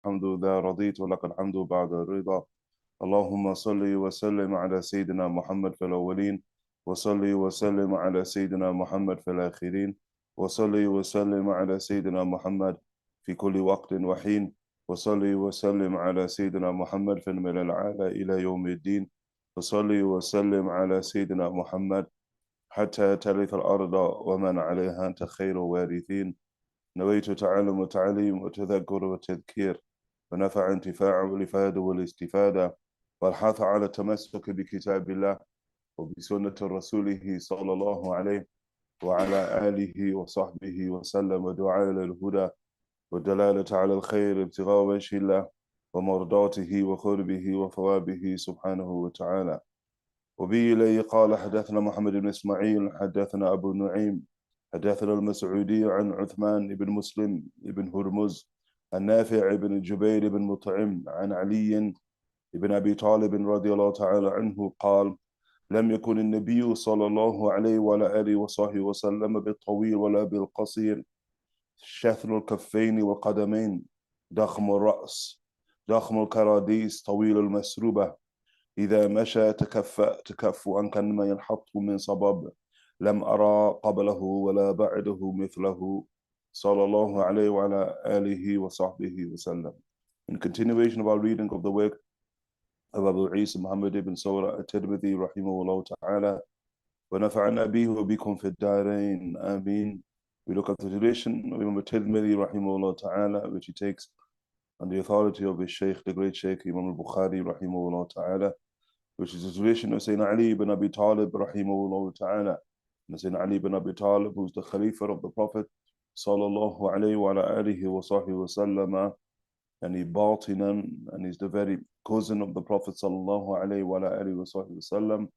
الحمد ذا رضيت ولك الحمد بعد الرضا. اللهم صل وسلم على سيدنا محمد في الأولين، وصل وسلم على سيدنا محمد في الآخرين، وصل وسلم على سيدنا محمد في كل وقت وحين، وصل وسلم على سيدنا محمد في الملأ الأعلى إلى يوم الدين، وصل وسلم على سيدنا محمد حتى ترث الأرض ومن عليها أنت خير وارثين. نويت تعلم وتعليم وتذكر وتذكير ونفع انتفاع والإفادة والاستفادة والحث على التمسك بكتاب الله وبسنة رسوله صلى الله عليه وعلى آله وصحبه وسلم، ودعاء إلى الهدى والدلالة على الخير ابتغاء وجه الله ومرضاته وقربه وثوابه سبحانه وتعالى. وبه إليه قال حدثنا محمد بن إسماعيل حدثنا أبو نعيم حدثنا المسعودي عن عثمان بن مسلم بن هرمز النافع بن جبير بن مطعم عن علي بن أبي طالب رضي الله تعالى عنه قال: لم يكن النبي صلى الله عليه وعلى آله وصحبه وسلم بالطويل ولا بالقصير، شثر الكفين والقدمين، ضخم الرأس، ضخم الكراديس، طويل المسروبة، إذا مشى تكفؤا كأنما ينحط من صبب، لم أرى قبله ولا بعده مثله صلى الله عليه وعلى آله وصحبه وسلم. In continuation of our reading of the work of Abu Isa Muhammad ibn Sawra al-Tirmidhi rahimahullah ta'ala, ونفعنا به وبكم في الدارين آمين. We look at the tradition of Imam al-Tirmidhi rahimahullah ta'ala, which he takes on the authority of his Shaykh, the great Shaykh Imam al-Bukhari rahimahullah ta'ala, which is the tradition of Sayyidina Ali ibn Abi Talib rahimahullah ta'ala. And Sayyidina Ali ibn Abi Talib, who's the Khalifa of the Prophet sallallahu alayhi wa alihi wa sahbihi wa sallama, and he batinan, and he's the very cousin of the Prophet sallallahu alayhi wa alihi wa sahbihi wa sallam.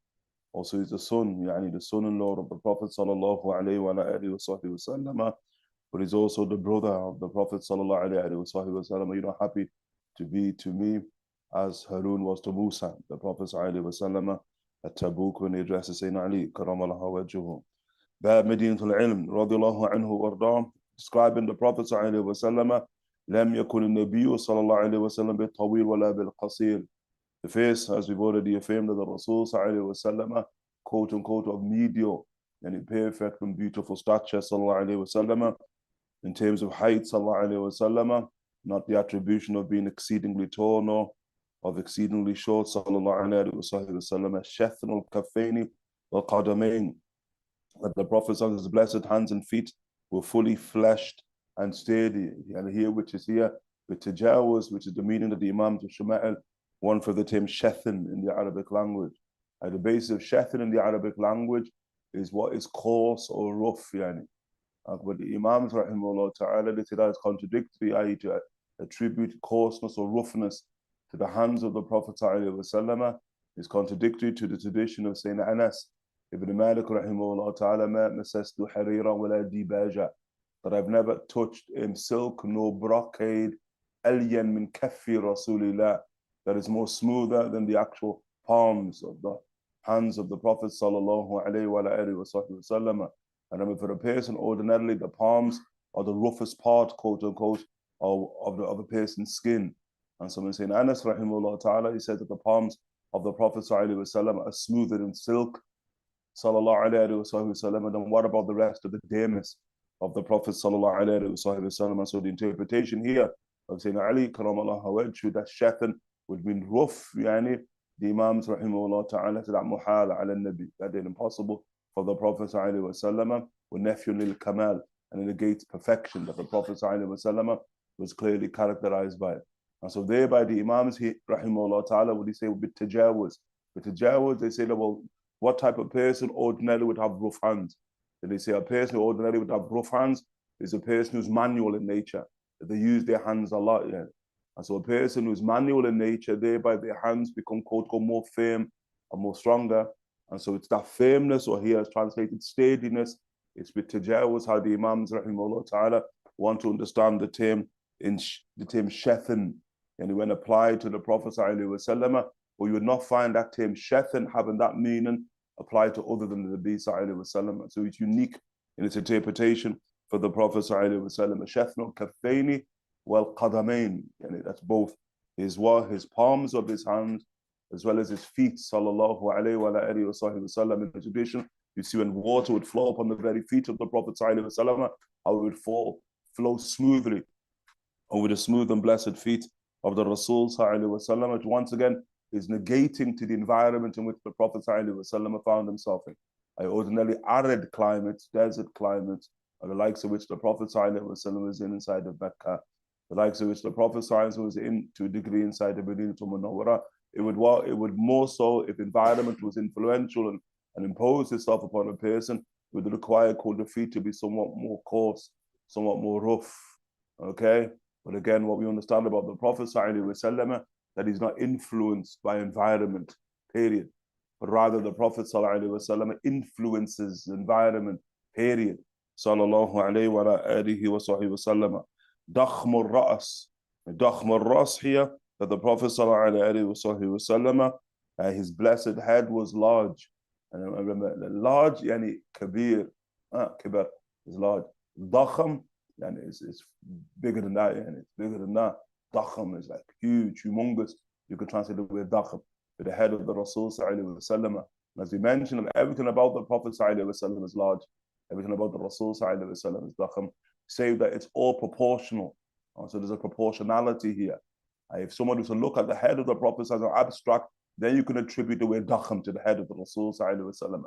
Also he's the son, the son-in-law of the Prophet sallallahu alayhi wa alihi wa sahbihi wa sallama, but he's also the brother of the Prophet sallallahu alayhi wa sahbihi wa sallama. You're not happy to be to me as Harun was to Musa, the Prophet sallallahu alayhi wa sallama, at Tabuk when he addresses Sayyidina Ali karamallahu wajhuhu. Bab Medinatul Ilm radiyallahu anhu warda, describing the Prophet sallallahu alayhi wa sallama, لم يكن النبي صلى الله عليه وسلم بالطويل ولا بالقصير. The face, as we've already affirmed, of the Rasul sallallahu alayhi wa sallama, quote unquote, of medial and perfect and beautiful stature sallallahu alayhi wa sallama, in terms of height sallallahu alayhi wa sallama, not the attribution of being exceedingly tall nor of exceedingly short sallallahu alayhi wa sallam. Shathnul kaffaini wal qadamain, that the Prophet's blessed hands and feet were fully fleshed and steady. And here, which is here, with tajawuz, which is the meaning of the Imam to Shama'il, one for the term shathan in the Arabic language. At the base of shathan in the Arabic language is what is coarse or rough. But the Imams rahimahullah ta'ala, they say that is contradictory, i.e. to attribute coarseness or roughness to the hands of the Prophet sallallahu alaihi wasallam is contradictory to the tradition of Sayyidina Anas ibn Malik rahimahullah ta'ala, ma masastu harira wala dibaja, that I've never touched in silk nor brocade alyan min kaffi rasulillah, that is more smoother than the actual palms of the hands of the Prophet sallallahu alaihi wasallam. And I mean, for a person, ordinarily the palms are the roughest part, quote unquote, of a person's skin. And someone saying Anas rahimahullah ta'ala, he said that the palms of the Prophet sallallahu alaihi wasallam are smoother than silk sallallahu alaihi wasallam. And then what about the rest of the damus of the Prophet sallallahu alaihi wasallam? And so the interpretation here of saying Ali karamallahu wajhu, that shathan would mean rough. The Imams rahimahullah ta'ala said that muhal ala nabi, that is impossible for the Prophet sallallahu alaihi wasallam, wa nafyun lil kamal, and it negates perfection that the Prophet sallallahu alaihi wasallam was clearly characterized by. And so thereby the Imams rahimahullah ta'ala, what he say would be tajawuz. With tajawuz, they say that, well, what type of person ordinarily would have rough hands? And they say a person who ordinarily would have rough hands is a person who's manual in nature, that they use their hands a lot. And so a person who's manual in nature, thereby their hands become, quote, more firm and more stronger. And so it's that firmness, or here is translated steadiness. It's with tajawuz how the Imams rahimahullah ta'ala want to understand the term shathan, and when applied to the Prophet sallallahu alaihi wasallam, but you would not find that term shathan having that meaning applied to other than the Nabi sallallahu alaihi wasallam. So it's unique in its interpretation for the Prophet sallallahu alaihi wasallam. Shathnul kaffaini wal-qadamain, and that's both his palms of his hands as well as his feet, sallallahu alayhi wa alihi wa sallam. In the tradition, you see when water would flow upon the very feet of the Prophet sallallahu alaihi wasallam, how it would flow smoothly over the smooth and blessed feet of the Rasul sallallahu alaihi wasallam, which once again is negating to the environment in which the Prophet sallallahu alaihi wasallam found himself in. Ordinarily arid climates, desert climates, are the likes of which the Prophet sallallahu alaihi wasallam was in inside of Mecca, the likes of which the Prophet sallallahu alaihi wasallam was in to a degree inside of Medina Munawwara. It would more so, if environment was influential and imposed itself upon a person, it would require the feet to be somewhat more coarse, somewhat more rough. Okay? But again, what we understand about the Prophet ﷺ, that he's not influenced by environment, period. But rather the Prophet ﷺ influences the environment, period. Sallallahu alayhi wa alihi wa sahbihi wa sallam. Dakhmul Ra's. Dakhmul Ra's here, that the Prophet ﷺ, his blessed head was large. And I remember, large, yani kabir, kibar is large. Dakham, yani it's bigger than that, yani it's bigger than that. Dakham is like huge, humongous. You could translate it with dakham, with the head of the Rasul ﷺ. As we mentioned, everything about the Prophet ﷺ is large. Everything about the Rasul ﷺ is dakham. Save that it's all proportional. So there's a proportionality here. If someone was to look at the head of the Prophet as an abstract, then you can attribute the word dakham to the head of the Rasul sallallahu alaihi wasallam.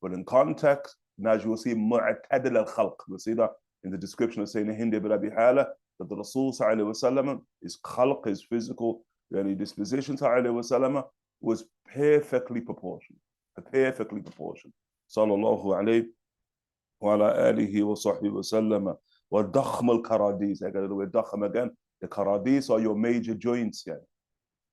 But in context, as you will see, mu'tadil al-khalq. You'll see that in the description of Sayyidina Hindi bin Abi Hala, that the Rasul sallallahu alaihi wasallam, his khalq, his physical disposition sallallahu alaihi wasallam, was perfectly proportioned. Perfectly proportioned. Sallallahu alaihi wa ala alihi wa sahbihi wa sallam. Wa dakhm al-karadis. I got the word dakham again. The karadis are your major joints here.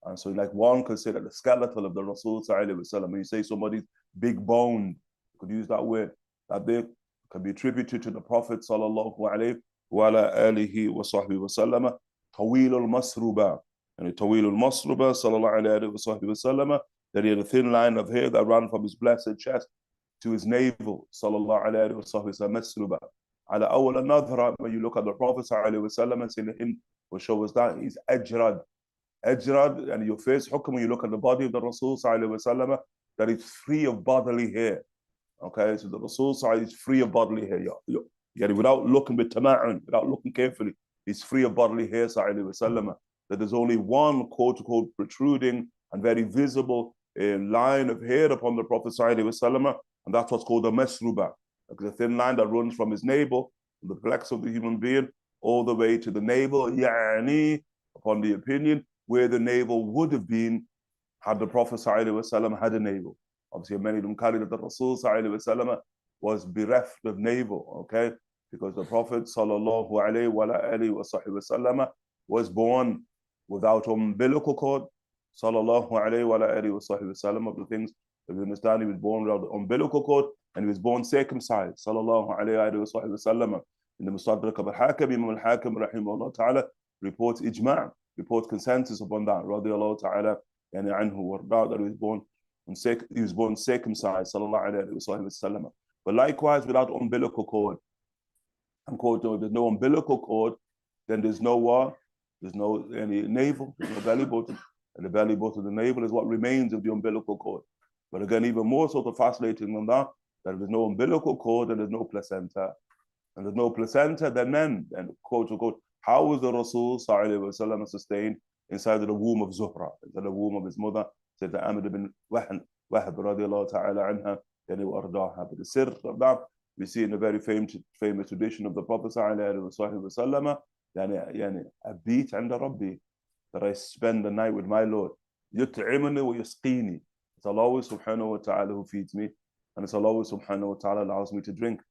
And so like one could say that the skeleton of the Rasul sallallahu alaihi wasallam, when you say somebody's big boned, you could use that word, that big can be attributed to the Prophet sallallahu alaihi wa alihi wa sahbihi wa sallam. Tawil al-masruba. And Tawil al-masruba sallallahu alaihi wa sahbihi wa sallam, that he had a thin line of hair that ran from his blessed chest to his navel, sallallahu alaihi wa sahbihi wa sallam, masruba. al-Ul-Awwal an-nadhra, when you look at the Prophet sallallahu alaihi wa sallam and say him, will show us that he's ajrad. Ajrad, and your first hukm when you look at the body of the Rasul sallallahu alaihi wasallam, that it's free of bodily hair. Okay, so the Rasul sallallahu is free of bodily hair. Without looking with tama'un, without looking carefully, he's free of bodily hair sallallahu alaihi wasallam. That there's only one quote-unquote protruding and very visible line of hair upon the Prophet sallallahu alaihi wasallam, and that's what's called a masruba. Like a thin line that runs from his navel, the flex of the human being, all the way to the navel, yani, upon the opinion, where the navel would have been had the Prophet ﷺ had a navel. Obviously, many of them carry that the Rasul ﷺ was bereft of navel, okay? Because the Prophet ﷺ was born without umbilical cord, sallallahu alayhi wa sallam. Of the things that we understand, he was born without the umbilical cord, and he was born circumcised, sallallahu alayhi wa sallam. In the Mustadrak of al-Hakim, Imam al-Hakim, rahimahullah ta'ala, reports ijma', reports consensus upon that, radiyallahu ta'ala, yani anhu, warda, that he was born circumcised, sallallahu alayhi wa sallam. But likewise, without umbilical cord, and quote, there's no umbilical cord, then there's no what? There's no any navel, there's no belly button. And the belly button of the navel is what remains of the umbilical cord. But again, even more sort of fascinating than that there's no umbilical cord and there's no placenta. And there's no placenta, then quote unquote, how was the Rasul sallallahu alaihi wasallam sustained inside of the womb of Zuhra, inside the womb of his mother, said Amr bin Wahb radiallahu ta'ala anha, but the sir of that, we see in a very famous tradition of the Prophet sallallahu alaihi wasallam, أبيت عند ربي, that I spend the night with my Lord. يطعمني ويسقيني. It's Allah subhanahu wa ta'ala who feeds me, and it's Allah subhanahu wa ta'ala allows me to drink.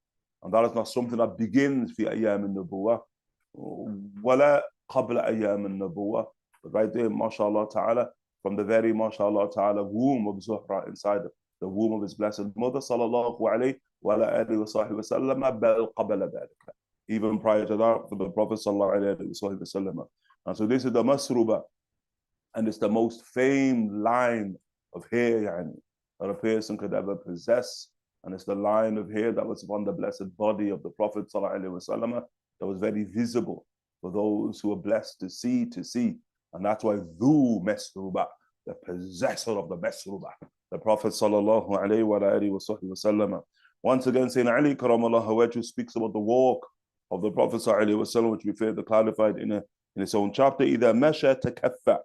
And that is not something that begins في أيام النبوة ولا قبل أيام النبوة, but right there, mashallah ta'ala, from the very mashallah ta'ala womb of Zuhra, inside the womb of his blessed mother, sallallahu alayhi wa alihi wa sahbihi wa sallam, bal qabla dhalika, even prior to that, for the Prophet sallallahu alayhi wa sallam. And so this is the masruba, and it's the most famed line of hair that a person could ever possess. And it's the line of hair that was upon the blessed body of the Prophet ﷺ that was very visible. for those who are blessed to see. And that's why Dhu Mesruba, the possessor of the Mesruba, the Prophet sallallahu alayhi wa alihi wa sallam. Once again, Sayyidina Ali karamallahu wajhu speaks about the walk of the Prophet sallallahu alayhi wa sallam, which we further clarified in its own chapter. إِذَا مَشَى تَكَفُّأً,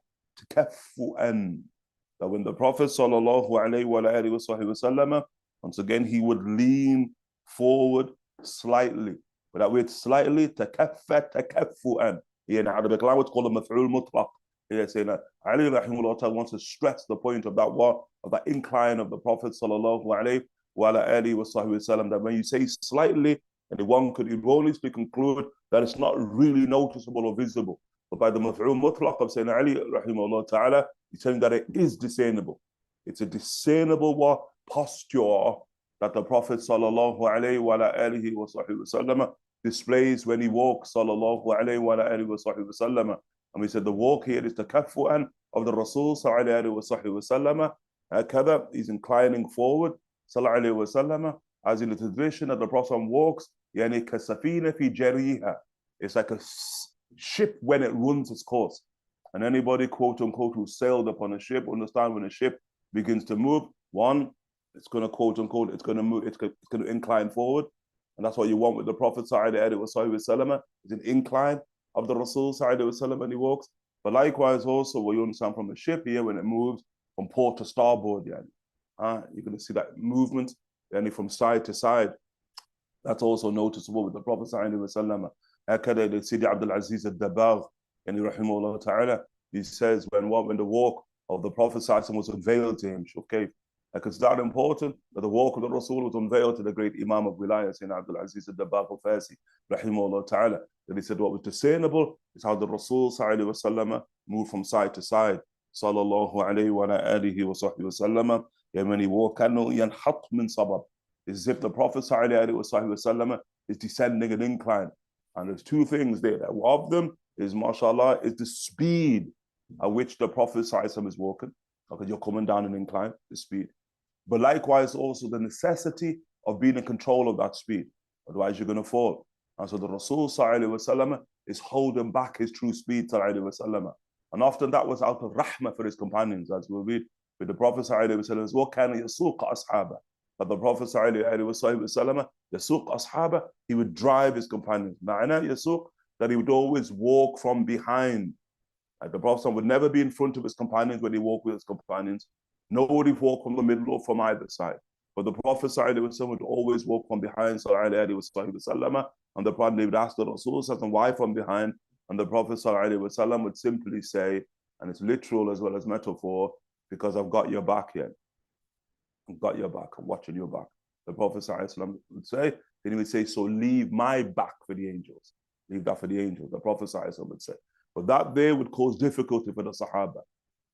that when the Prophet sallallahu alayhi wa alihi wa sallam, once again, he would lean forward slightly. But that word slightly, تَكَفُّأً. In Arabic language, called a maf'ul mutlaq. Here saying that Ali rahimahullah ta'ala wants to stress the point of that what, of that incline of the Prophet sallallahu alayhi wa alihi wa sallam, that when you say slightly, and one could erroneously conclude that it's not really noticeable or visible. But by the maf'ul mutlaq of Sayyidina Ali rahimahullah ta'ala, he's saying that it is discernible. It's a discernible what, posture that the Prophet sallallahu alayhi wa alihi wa sallam displays when he walks sallallahu alayhi wa alihi wa sallam. And we said the walk here is the takaffu'an of the Rasul sallallahu alayhi wa sallam. Kada, he's inclining forward sallallahu alayhi wa sallam, as in the tradition that the Prophet walks, yani kasafina fi jariha. It's like a ship when it runs its course. And anybody, quote unquote, who sailed upon a ship, understand when a ship begins to move, one, it's going to, quote unquote, it's going to move, it's going to incline forward. And that's what you want with the Prophet sallallahu alayhi wa sallam. It's an incline of the Rasul sallallahu alayhi wa sallam when he walks. But likewise also, what you understand from a ship here, when it moves from port to starboard, yani, you're going to see that movement yani, from side to side. That's also noticeable with the Prophet sallallahu alayhi wa sallam. Hakada the Sidi Abdul Aziz al-Dabagh, and rahimahullah ta'ala, he says when the walk of the Prophet sallallahu alayhi wa sallam was unveiled to him, okay, because it's that important that the walk of the Rasul was unveiled to the great Imam of Wilayah, Sayyidina Abdul Aziz al-Dabagh al-Fasi, rahimahullah ta'ala, that he said what was discernible is how the Rasul sallallahu alayhi wa sallam moved from side to side, sallallahu alayhi wa alihi wa sahbihi wa sallam, and when he walked, kanu yanhat min sabab, it's as if the Prophet sallallahu alayhi wa sallam is descending an incline. And there's two things there. One of them is, mashallah, is the speed at which the Prophet sallallahu alayhi wa sallam is walking. Because you're coming down an incline, the speed. But likewise also the necessity of being in control of that speed. Otherwise you're going to fall. And so the Rasul sallallahu alayhi wa sallam is holding back his true speed sallallahu alayhi wa sallam. And often that was out of rahmah for his companions, as we'll read with the Prophet sallallahu alayhi wa sallam. What kind of yasuq ashaba? That the Prophet sallallahu alayhi wa sallam, yasuq ashaba, he would drive his companions. Ma'ana yasuq, that he would always walk from behind. Like the Prophet would never be in front of his companions when he walked with his companions. Nobody would walk from the middle or from either side. But the Prophet ﷺ would always walk from behind, ﷺ, and the Prophet would ask the Rasul, why from behind? And the Prophet ﷺ would simply say, and it's literal as well as metaphor, because I've got your back here. I've got your back, I'm watching your back. The Prophet ﷺ would say, then he would say, so leave my back for the angels. Leave that for the angels, the Prophet ﷺ would say. But that there would cause difficulty for the Sahaba,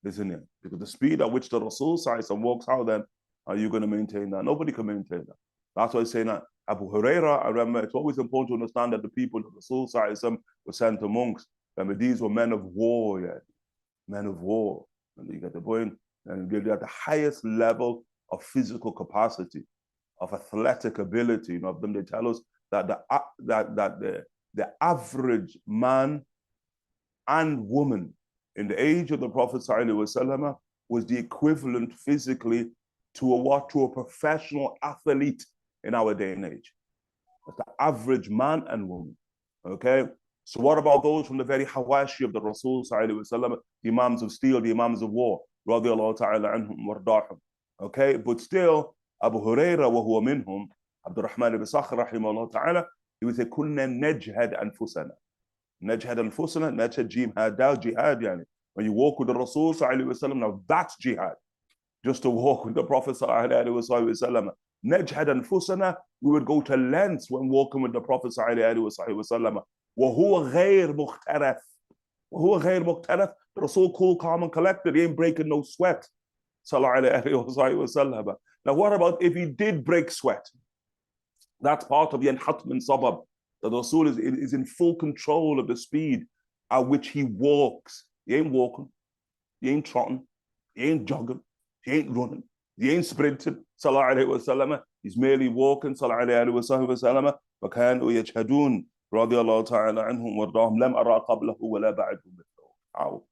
isn't it? Because the speed at which the Rasul walks, how then are you going to maintain that? Nobody can maintain that. That's why I say that Abu Huraira, I remember, it's always important to understand that the people that Rasul were sent amongst, remember, these were men of war, men of war. And you get the point, and they're at the highest level of physical capacity, of athletic ability. You know, of them, they tell us that the average man and woman in the age of the Prophet ﷺ was the equivalent physically to a professional athlete in our day and age. That's the average man and woman. Okay? So what about those from the very hawashi of the Rasul ﷺ, the Imams of steel, the Imams of war, radiallahu ta'ala anhum wardahum. Okay? But still, Abu Huraira wa huwa minhum, Abdurrahman ibn Sakhr rahimahullah ta'ala, he would say, kunna najhad anfusana. Najhad al-Fusna, Najhad jihad, jihad, yani. When you walk with the Rasul sallallahu alayhi wa sallam, now that's jihad. Just to walk with the Prophet sallallahu alayhi wa sallam. Najhad al-Fusna, we would go to lengths when walking with the Prophet sallallahu alayhi wa sallam. وَهُوَ غَيْرْ مُخْتَرَفْ. وَهُوَ غَيْرْ مُخْتَرَفْ. The Rasul cool, calm and collected. He ain't breaking no sweat. Sallallahu alayhi wa sallam. Now what about if he did break sweat? That's part of the Yanhat min sabab. The Rasul is in full control of the speed at which he walks. He ain't walking, he ain't trotting, he ain't jogging, he ain't running, he ain't sprinting. Sallallahu alayhi wa sallam. He's merely walking. Sallallahu alayhi wa sallam. فَكَانُوا يَجْهَدُونَ. رضي الله تعالى عنهم وارضاهم لم أرى قبله ولا بعده مثله.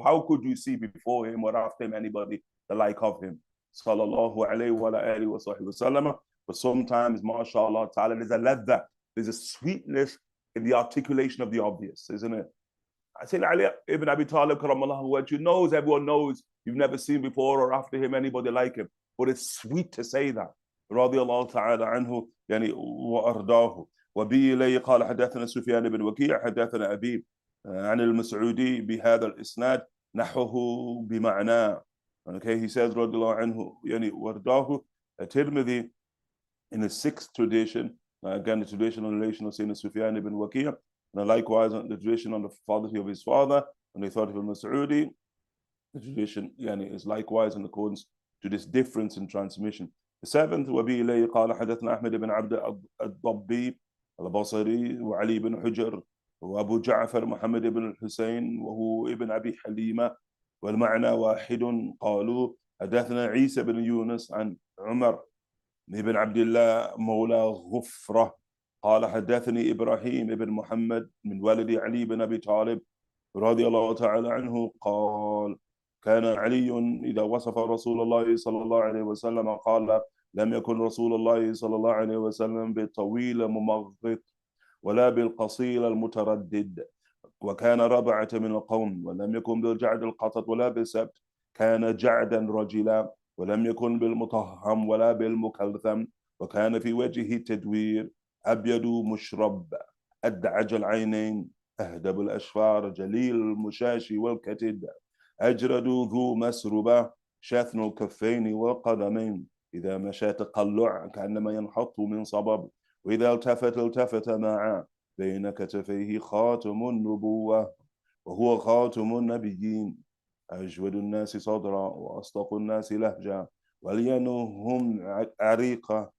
How could you see before him or after him anybody the like of him? Sallallahu alayhi wa alihi wa sahbihi wa sallam. But sometimes, mashallah ta'ala, there's a ladha, there's a sweetness in the articulation of the obvious, isn't it? I say Ali ibn Abi Talib, karamallahu, knows, everyone knows, you've never seen before or after him anybody like him. But it's sweet to say that. رضي الله تعالى عنه يعني وأرضاه. وبه إليه قال حدثنا سفيان بن وكيع حدثنا أبي عن المسعودي بهذا الإسناد نحوه بمعناه. Okay, he says رضي الله عنه يعني وأرضاه. Tirmidhi in the sixth tradition, again the traditional relation of Sayyidina Sufyan ibn Waqi', and likewise the tradition on the father of his father, and the authority of al-Mas'udi, the tradition is likewise in accordance to this difference in transmission. The seventh, وَبِي إِلَيْهِ قَالَ حَدَثْنَا أحمد بن عبد الضبي البصري وعلي بن حجر وأبو جعفر محمد بن الحسين وهو ابن أبي حليمة والمعنى واحد. قالوا حدثنا عيسى بن يونس عن عمر بن عبد الله مولى غفرة قال حدثني إبراهيم بن محمد من ولد علي بن أبي طالب رضي الله تعالى عنه قال كان علي إذا وصف رسول الله صلى الله عليه وسلم قال لم يكن رسول الله صلى الله عليه وسلم بالطويل ممغط ولا بالقصير المتردد وكان ربعة من القوم ولم يكن بالجعد القطط ولا بالسبت كان جعدا رجلا ولم يكن بالمطهم ولا بالمكلثم وكان في وجهه تدوير أبيض مشرب أدعج العينين أهدب الأشفار جليل المشاشي والكتد أجرد ذو مسربة شاثن الكفين والقدمين إذا مشى تقلع كأنما ينحط من صبب وإذا التفت معا بين كتفيه خاتم النبوة وهو خاتم النبيين أجود الناس صدرا وأصدق الناس لهجا ولينهم عريقة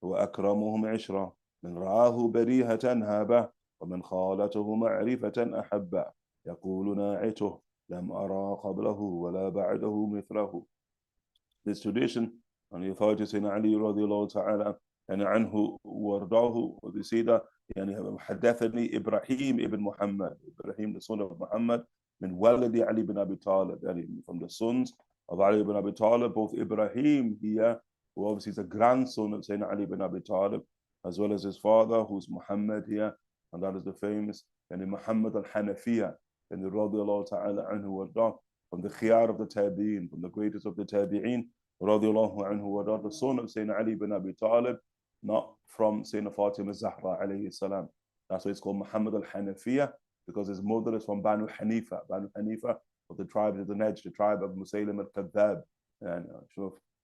وأكرمهم عشرة من رآه بريهة هابة ومن خالته معرفة أحبة يقول ناعته لم أرى قبله ولا بعده مثله. This tradition on the authority of Sayyidina Ali رضي الله تعالى عنه وارضاه, we see that حدثني إبراهيم ابن محمد, Ibrahim the son of Muhammad, من ولد Ali ibn Abi Talib, from the sons of Ali ibn Abi Talib, both Ibrahim here, who obviously is a grandson of Sayyidina Ali ibn Abi Talib, as well as his father, who's Muhammad here, and that is the famous Muhammad al-Hanafiya, and the radiallahu ta'ala anhu warda, from the khiyar of the tabi'in, from the greatest of the tabi'in, radiallahu anhu warda, the son of Sayyidina Ali ibn Abi Talib, not from Sayyidina Fatima Zahra alayhi salam. That's why it's called Muhammad al-Hanafiya, because his mother is from Banu Hanifa of the tribe of the Najd, the tribe of Musaylim al-Kadhab, and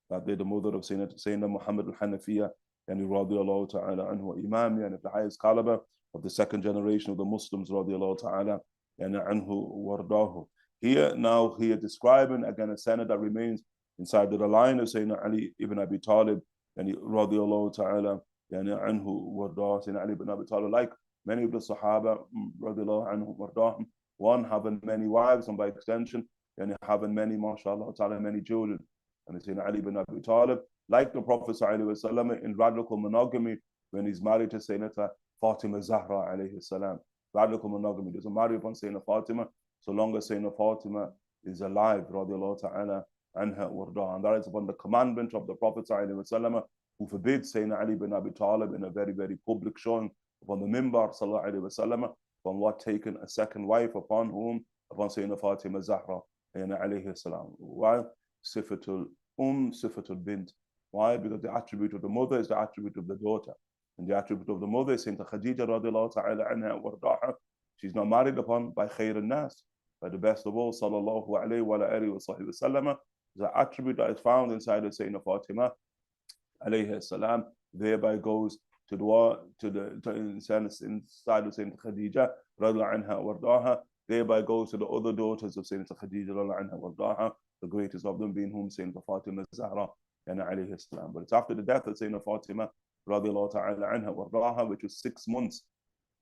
that they're the mother of Sayyidina Muhammad al-Hanafiya, and radiallahu ta'ala anhu, Imam, and the highest caliber of the second generation of the Muslims, radiallahu ta'ala anhu wardahu. Here describing again a sanad that remains inside the line of Sayyidina Ali ibn Abi Talib, and radiallahu ta'ala anhu wardahu. Sayyidina Ali ibn Abi Talib, like many of the Sahaba, radiallahu anhu wardahum, one having many wives, and by extension, having many, mashallah ta'ala, many children. And Sayyidina Ali ibn Abi Talib, like the Prophet ﷺ, in radical monogamy when he's married to Sayyidina Fatima Zahra alayhi salam. Radical monogamy, doesn't marry upon Sayyidina Fatima so long as Sayyidina Fatima is alive, radiallahu ta'ala anha warda. And that is upon the commandment of the Prophet ﷺ, who forbids Sayyidina Ali ibn Abi Talib in a very, very public showing upon the mimbar sallallahu alayhi wa sallam, from what taken a second wife upon Sayyidina Fatima Zahra alayhi salam. Why? Sifatul Sifatul Bint. Why? Because the attribute of the mother is the attribute of the daughter. And the attribute of the mother is Sayyidina Khadija radiallahu ta'ala anha wardaha. She's not married upon by khair al-nas, by the best of all, sallallahu alayhi wa alihi wa sahbihi wa sallam. The attribute that is found inside of Sayyidina Fatima alayhi salam thereby goes to the inside of Sayyidina Khadija radiallahu anha wardaha, thereby goes to the other daughters of Sayyidina Khadija radiallahu anha wardaha, the greatest of them being whom Sayyidina Fatima Zahra alayhi salam. But it's after the death of Sayyidina Fatima radiallahu ta'ala anha wardaha, which was 6 months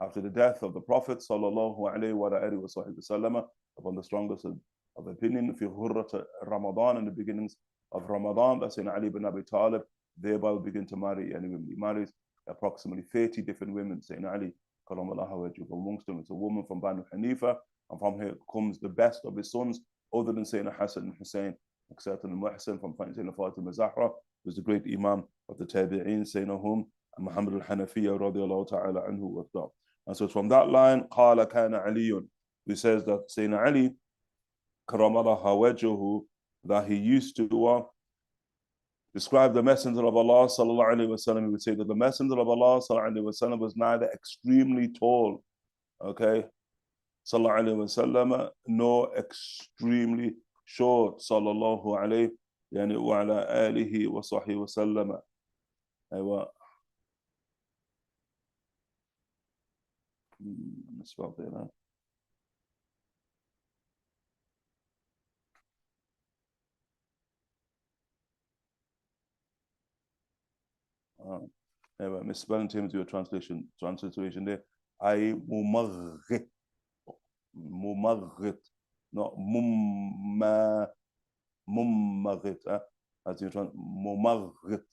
after the death of the Prophet sallallahu alayhi wa alihi wa sallam, upon the strongest of opinion, fi ghurrat Ramadan, in the beginnings of Ramadan, that Sayyidina Ali ibn Abi Talib thereby will begin to marry, and he marries approximately 30 different women. Sayyidina Ali karamallahu wajhu. From amongst them, it's a woman from Banu Hanifa, and from here comes the best of his sons, other than Sayyidina Hassan and Hussein, except al-Muhsin from Sayyidina Fatima Zahra, who's the great Imam of the Tabi'een, Sayyidina Hum, and Muhammad al-Hanafiya radiallahu ta'ala anhu warda. And so from that line, قال كان علي, he says that Sayyidina Ali, karamallahu wajhu, that he used to describe the Messenger of Allah sallallahu alaihi wasallam. He would say that the Messenger of Allah sallallahu alaihi wasallam was neither extremely tall, okay, sallallahu alaihi wasallam, nor extremely short, sallallahu alaihi yani wa ala alihi wa sahbihi wasallam. Aywa. Misspelling terms of your translation there. I mumaghit, not mumaghit. As you translate mumaghit.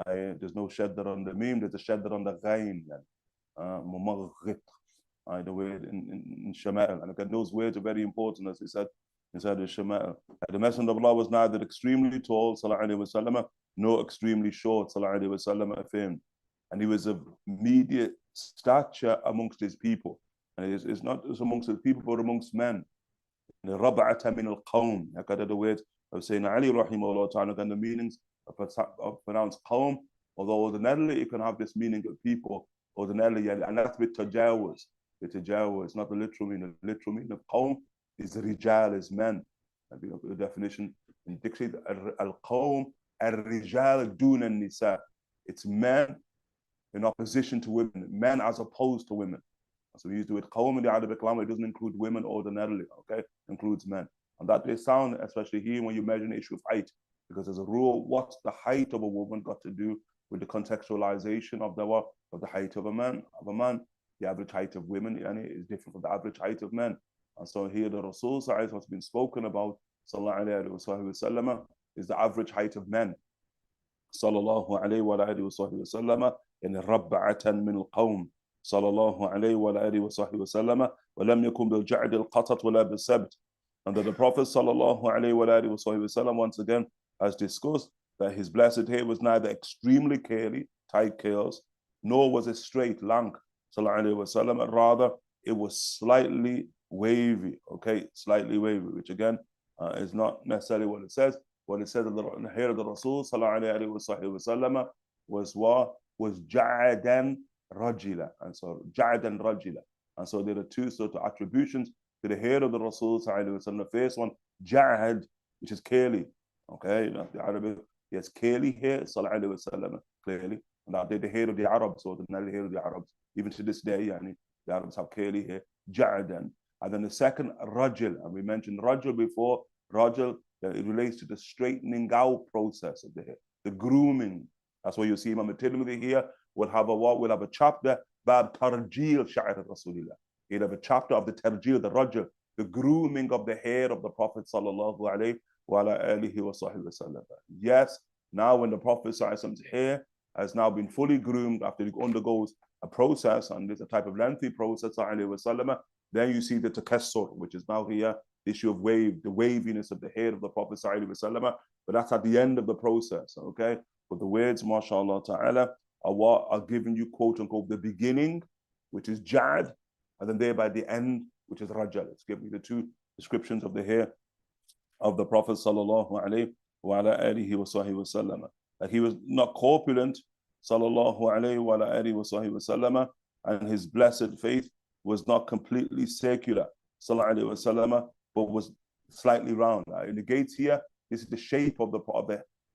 There's no shadda on the meme. There's a shadda on the ghain. Mumaghit. The word in Shama'il, and again, those words are very important, as he said inside the Shama'il. The Messenger of Allah was neither extremely tall, sallallahu alaihi wasallam, nor extremely short, sallallahu alaihi wasallam, affirmed. And he was of mediate stature amongst his people. And it's not just amongst his people, but amongst men. Rab'ata min al-qawm. The words of Sayyidina Ali rahimahullah ta'ala, and the meanings of pronounced qawm, although ordinarily you can have this meaning of people, ordinarily, and that's with tajawuz. The tajawuz, not the literal meaning. The literal meaning of qawm is rijal, is men. The definition in dictionary, al-qawm, al-rijal dun al-nisa. It's men in opposition to women, men as opposed to women. So we use the word qawm in the Arabic language. It doesn't include women ordinarily, okay? It includes men. And that they sound, especially here when you measure the issue of height, because as a rule, what's the height of a woman got to do with the contextualization of the height of a man? The average height of women is different from the average height of men. And so here the Rasul what's been spoken about, sallallahu alayhi wa sallam, is the average height of men. Sallallahu alayhi wa sallam, in rabba'atan min al-qawm. Sallallahu alayhi wa sallam, wa lam yakun bil ja'd al-qatat wa la bil-sabt. And that the Prophet sallallahu alayhi wa sallam once again has discussed that his blessed hair was neither extremely curly, tight curls, nor was it straight, lank, sallallahu alayhi wa sallam. Rather, it was slightly wavy, okay, slightly wavy, which again is not necessarily what it says. What it says, the hair of the Rasul sallallahu alayhi wa sallam was what? Was ja'adan rajila. And so ja'adan rajila. And so there are two sort of attributions to the hair of the Rasul sallallahu alayhi wa sallam. The first one, ja'ad, which is curly. Okay, the Arabic, he has curly hair, sallallahu alayhi wa sallam, clearly. And that the hair of the Arabs, or the hair of the Arabs, even to this day, the Arabs have curly hair, ja'adan. And then the second, rajul, and we mentioned rajul before. Rajul, it relates to the straightening out process of the hair, the grooming. That's why you see Imam al-Tirmidhi here will have a chapter, bab tarjil sha'r Rasulillah. He'll have a chapter of the tarjil, the rajul, the grooming of the hair of the Prophet sallallahu alayhi wa alihi wa sallam. Yes, now when the Prophet's hair has now been fully groomed after he undergoes a process, and there's a type of lengthy process, then you see the takassur, which is now here, the issue of the waviness of the hair of the Prophet ﷺ, but that's at the end of the process, okay? But the words, mashallah ta'ala, are giving you, quote unquote, the beginning, which is jad, and then there by the end, which is rajal. It's giving you the two descriptions of the hair of the Prophet sallallahu alayhi wa alihi wa sallam. That he was not corpulent, sallallahu alayhi wa alihi wa sallam, and his blessed faith was not completely circular, sallallahu alayhi wa sallam, but was slightly round. In the gates here, this is the shape of the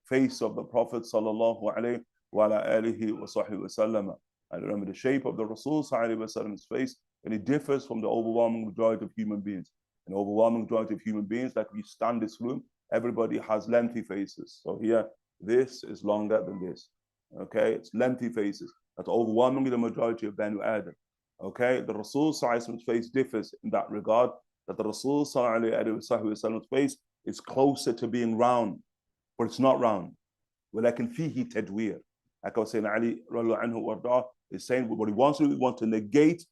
face of the Prophet sallallahu alayhi wa alihi wa sallam. And remember, the shape of the Rasul sallallahu alayhi wa sallam's face, and it differs from the overwhelming majority of human beings. An overwhelming majority of human beings, like we stand this room, everybody has lengthy faces. So here, this is longer than this. Okay, it's lengthy faces. That's overwhelmingly the majority of Banu Adam. Okay, the Rasul sallallahu alayhi wa sallam's face differs in that regard, that the Rasul sallallahu alayhi wa sallam's face is closer to being round, but it's not round. وَلَكِنْ فِيهِ تَدْوِيرٌ. Like I was saying, Ali radiallahu anhu warda, is saying what he wants to do, he wants to negate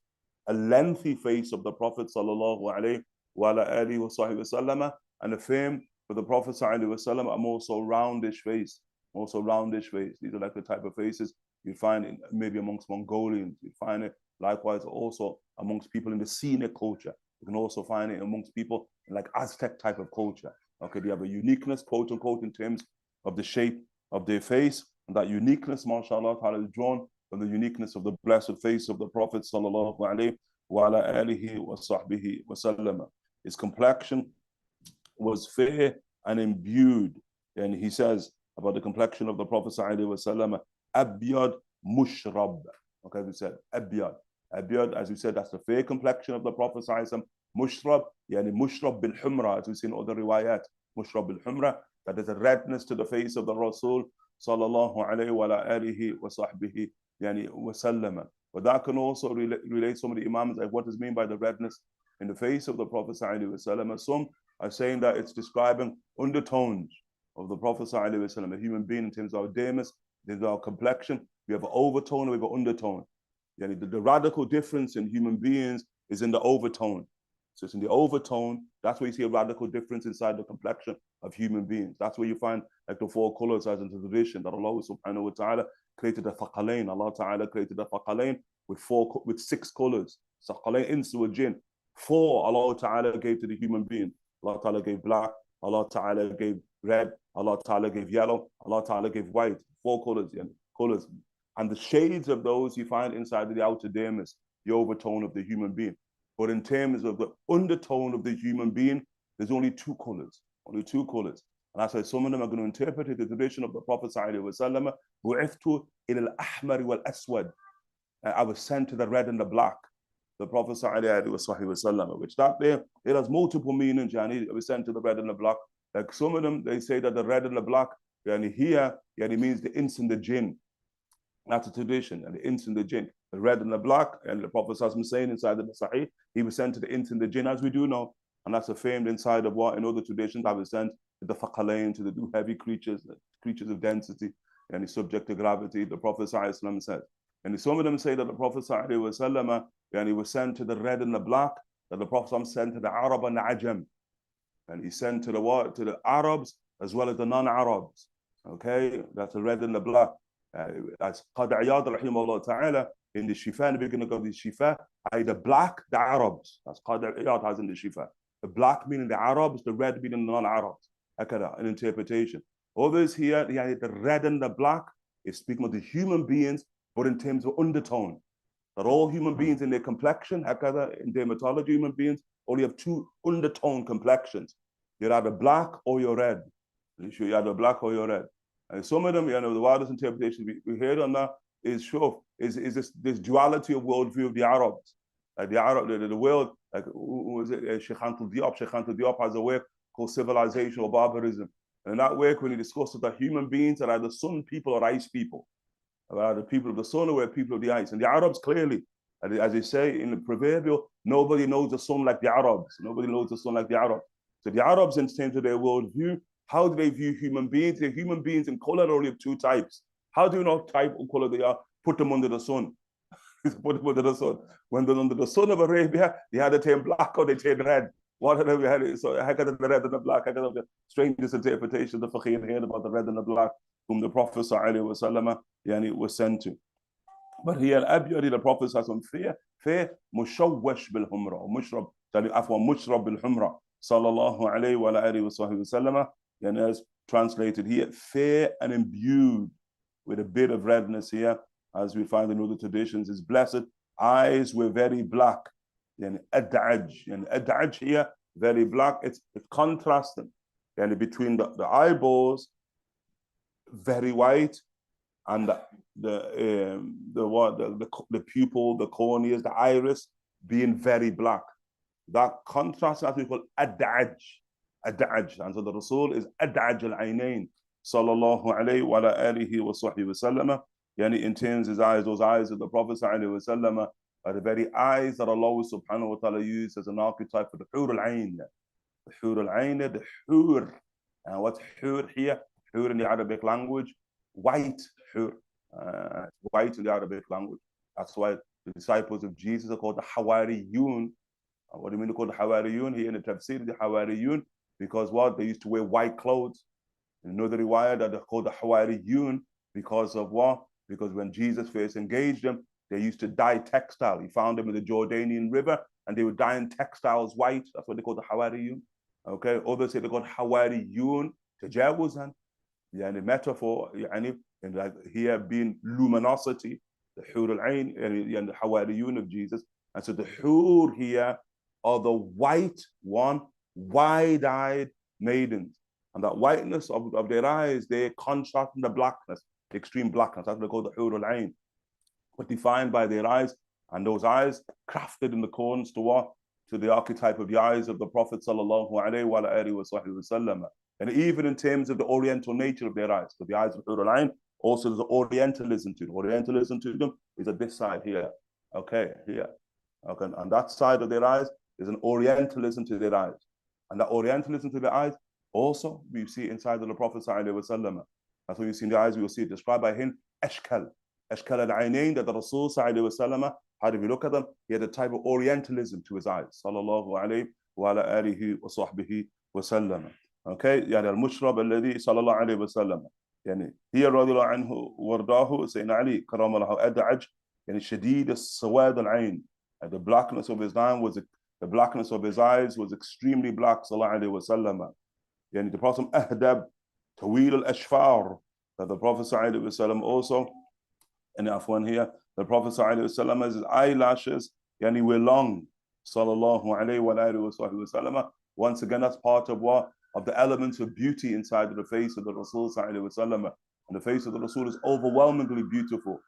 a lengthy face of the Prophet sallallahu alaihi wasallam, and affirm for the Prophet sallallahu alaihi wasallam a more so roundish face, more so roundish face. These are like the type of faces you find in, maybe amongst Mongolians. You find it likewise also amongst people in the scenic culture. You can also find it amongst people in like Aztec type of culture. Okay, they have a uniqueness, quote unquote, in terms of the shape of their face, and that uniqueness, mashallah ta'ala, is drawn from the uniqueness of the blessed face of the Prophet sallallahu alaihi wasallam. His complexion was fair and imbued, and he says about the complexion of the Prophet sallallahu alaihi wasallam, abyad mushrab. Okay, we said abyad. Abyad, as we said, that's the fair complexion of the Prophet sallallahu alaihi wasallam. Mushrab, yani mushrab bil humra, as we see in other riwayat, mushrab bil humra, that is a redness to the face of the Rasul sallallahu alaihi wa alihi wa sahbihi yani wasallam. But that can also relate some of the Imams like what is meant by the redness in the face of the Prophet sallallahu alaihi wasallam. Some are saying that it's describing undertones of the Prophet sallallahu alaihi wasallam, a human being in terms of our damus, in terms of our complexion. We have an overtone and we have an undertone. Yani the radical difference in human beings is in the overtone. So it's in the overtone, that's where you see a radical difference inside the complexion of human beings. That's where you find like the four colors as in the tradition that Allah subhanahu wa ta'ala created a thaqalain. Allah ta'ala created a thaqalain with 6 colors. Thaqalain, insu wa jinn. 4 Allah ta'ala gave to the human being. Allah ta'ala gave black, Allah ta'ala gave red, Allah ta'ala gave yellow, Allah ta'ala gave white. 4 colors, yeah, colors. And the shades of those you find inside the outer dermis, the overtone of the human being. But in terms of the undertone of the human being, there's only 2 colors, only 2 colors. And I said, some of them are going to interpret the tradition of the Prophet sallallahu alaihi wasallam, ila al-ahmar wal-aswad. I was sent to the red and the black. The Prophet sallallahu alaihi wasallam, which that there, it has multiple meanings, yani, I was sent to the red and the black. Like some of them, they say that the red and the black, yani here, yani means the ins and the jinn. That's a tradition, and the ins and the jinn, the red and the black, and the Prophet sallallahu saying inside the Sahih, he was sent to the ins and the jinn, as we do know, and that's affirmed inside of what in other traditions I was sent to the thaqalain, to the heavy creatures, the creatures of density, and he's subject to gravity. The Prophet sallallahu said, and some of them say that the Prophet sallallahu and he was sent to the red and the black, that the Prophet sent to the Arab and the Ajam, and he sent to the what, to the Arabs as well as the non-Arabs. Okay, that's the red and the black. As Qadi Iyad rahimahullah ta'ala in the Shifa, in the beginning of the Shifa, the black, the Arabs. That's Qadi Iyad has in the Shifa. The black meaning the Arabs, the red meaning the non-Arabs. An interpretation. Others here, the red and the black is speaking of the human beings, but in terms of undertone. That all human beings in their complexion, in dermatology, human beings only have 2 undertone complexions. You're either black or you're red. You're either black or you're red. And some of them, the widest interpretation we heard on that is this duality of worldview of the Arabs. Like the Arab, the world, like who was it? Shaykh Diop has a work called Civilization or Barbarism. And in that work, when he discusses that human beings are either sun people or ice people. The people of the sun or people of the ice. And the Arabs clearly, as they say in the proverbial, nobody knows the sun like the Arabs. Nobody knows the sun like the Arabs. So the Arabs, in terms of their worldview, how do they view human beings? They're human beings in color only of 2 types. How do you know what type of color they are? Put them under the sun. Put them under the sun. When they're under the sun of Arabia, they had to turn black or they turn red. What have we had? So I got the red and the black. I got the strangest interpretation of the Faqih here about the red and the black, whom the Prophet ﷺ was sent to. But here, Al-Abyad, the Prophet ﷺ, fair, mushawwash bil humra, mushrab, mushrab bil humra, sallallahu alayhi wa alihi wa sallam. And as translated here, fair and imbued with a bit of redness here, as we find in other traditions, his blessed eyes were very black. And ad'aj here, very black. It's contrasting. And between the eyeballs, very white, and the pupil, the corneas, the iris being very black. That contrast is what we call ad'aj. Ad'aj. And so the Rasul is ad'aj al-aynain, sallallahu alayhi wa alihi wa sahbihi wa sallam. Yani in terms of his eyes, those eyes of the Prophet sallallahu alayhi wa sallam are the very eyes that Allah subhanahu wa ta'ala used as an archetype for the hur al-ayn. The hur al-ayn, the hur. And what's hur here? Hur in the Arabic language, white hur. White in the Arabic language. That's why the disciples of Jesus are called the Hawariyun. What do you mean they're called the Hawariyun? Here in the Tafsir, the Hawariyun, because what? They used to wear white clothes. You know the riwayah that they're called the Hawariyun because of what? Because when Jesus first engaged them, they used to dye textile. He found them in the Jordanian River and they were dyeing textiles white. That's what they call the Hawariyun. Okay, others say they're called Hawariyun, tajawuzan. Yeah, and the metaphor, and like here being luminosity, the Hur al-Ain, and the Hawariyun of Jesus. And so the Hur here are the white one, wide-eyed maidens. And that whiteness of their eyes, they contrast in the blackness, the extreme blackness. That's what they call the Hur al-Ain. But defined by their eyes, and those eyes crafted in accordance to what? To the archetype of the eyes of the Prophet sallallahu alaihi wasallam. And even in terms of the oriental nature of their eyes, but the eyes of Hur al-Ain, also there's Orientalism to them. Orientalism to them is at this side here. Okay, here. Okay, on that side of their eyes is an Orientalism to their eyes. And that Orientalism to their eyes also we see inside of the Prophet sallallahu alaihi wasallam. That's what you see in the eyes, we will see it described by him, Ashkal al-Ainain, that the Rasul sallallahu alaihi wasallam, how do we look at them? He had a type of Orientalism to his eyes. Sallallahu alaihi wa ala alihi wa sahbihi wa sallam. Okay, يعني المشرب الذي صلى الله عليه وسلم. يعني هي رضي الله عنه وارضاه سيدنا علي كرم الله أدعج يعني شديد السواد العين. The blackness of his eye was the blackness of his eyes was extremely black. صلى الله عليه وسلم. يعني the Prophet أهدب طويل الأشفار. That the Prophet صلى الله عليه وسلم also, and afwan here, the Prophet صلى الله عليه وسلم, his eyelashes يعني were long. صلى الله عليه وآله وسلم. Once again, that's part of what? Of the elements of beauty inside of the face of the Rasul sallallahu alaihi wasallam. And the face of the Rasul is overwhelmingly beautiful.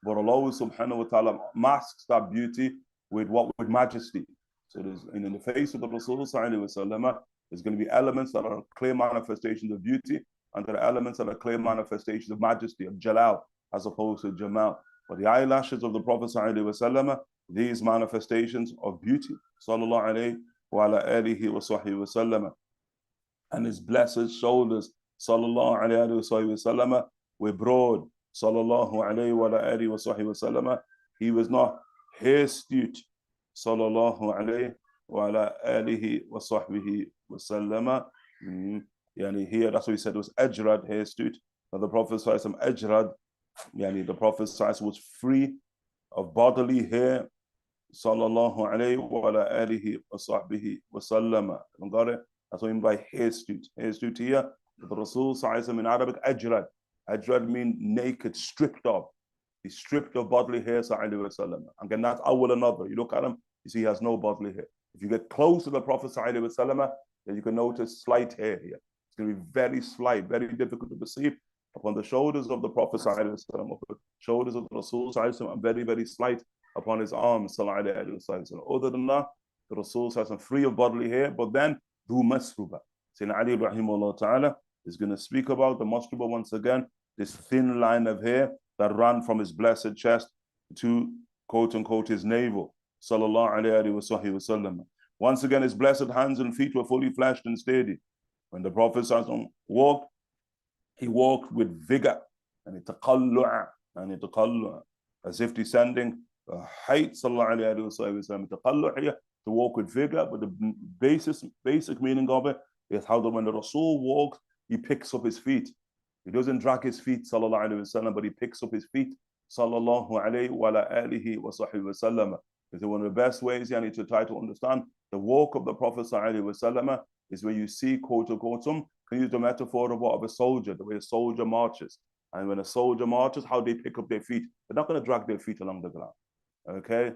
But Allah subhanahu wa ta'ala masks that beauty with what? With majesty. So there's in the face of the Rasul sallallahu alaihi wasallam, there's going to be elements that are clear manifestations of beauty, and there are elements that are clear manifestations of majesty, of jalal, as opposed to jamal. But the eyelashes of the Prophet sallallahu alaihi wasallam, these manifestations of beauty, sallallahu alaihi wa ala alihi wa sahbihi wa sallam. And his blessed shoulders, sallallahu alayhi wa sallam, were broad, sallallahu alayhi wa alihi wa sallam. He was not hirsute, sallallahu alayhi wa alihi wa sahbihi wa sallam. Yani here, that's what he said, it was ajrad, hirsute. But the Prophet sallallahu ajrad, yani the Prophet sallallahu was free of bodily hair, sallallahu alayhi wa alihi wa sahbihi wa sallam. Got it? That's what I mean by hirsute. Hirsute here, the Rasul sallallahu in Arabic, ajrad. Ajrad means naked, stripped of. He's stripped of bodily hair, sallallahu alaihi wasallam. Again, that's awwal another. You look at him, you see he has no bodily hair. If you get close to the Prophet sallallahu alaihi wasallam, then you can notice slight hair here. It's going to be very slight, very difficult to perceive. Upon the shoulders of the Prophet sallallahu alaihi wasallam, upon the shoulders of the Rasul sallallahu alaihi wasallam, very, very slight upon his arms, sallallahu alaihi wasallam. Other than that, the Rasul sallallahu alaihi wasallam free of bodily hair, but then do masruba. Sayyidina Ali rahimahullah ta'ala is going to speak about the masruba once again, this thin line of hair that ran from his blessed chest to quote unquote his navel. Sallallahu alayhi wa sallam. Once again, his blessed hands and feet were fully fleshed and steady. When the Prophet walked, he walked with vigor and taqallu'a, as if descending a height, sallallahu alayhi wa sallam, here, to walk with vigor. But the basic meaning of it is how that when the Rasul walks, he picks up his feet. He doesn't drag his feet, sallallahu alayhi wa sallam, but he picks up his feet, sallallahu alayhi wa alihi wa sahbihi wa sallam. Because one of the best ways to try to understand the walk of the Prophet sallallahu alayhi wa sallam is when you see, quote unquote, can use the metaphor of what? Of a soldier, the way a soldier marches. And when a soldier marches, how they pick up their feet. They're not going to drag their feet along the ground. Okay?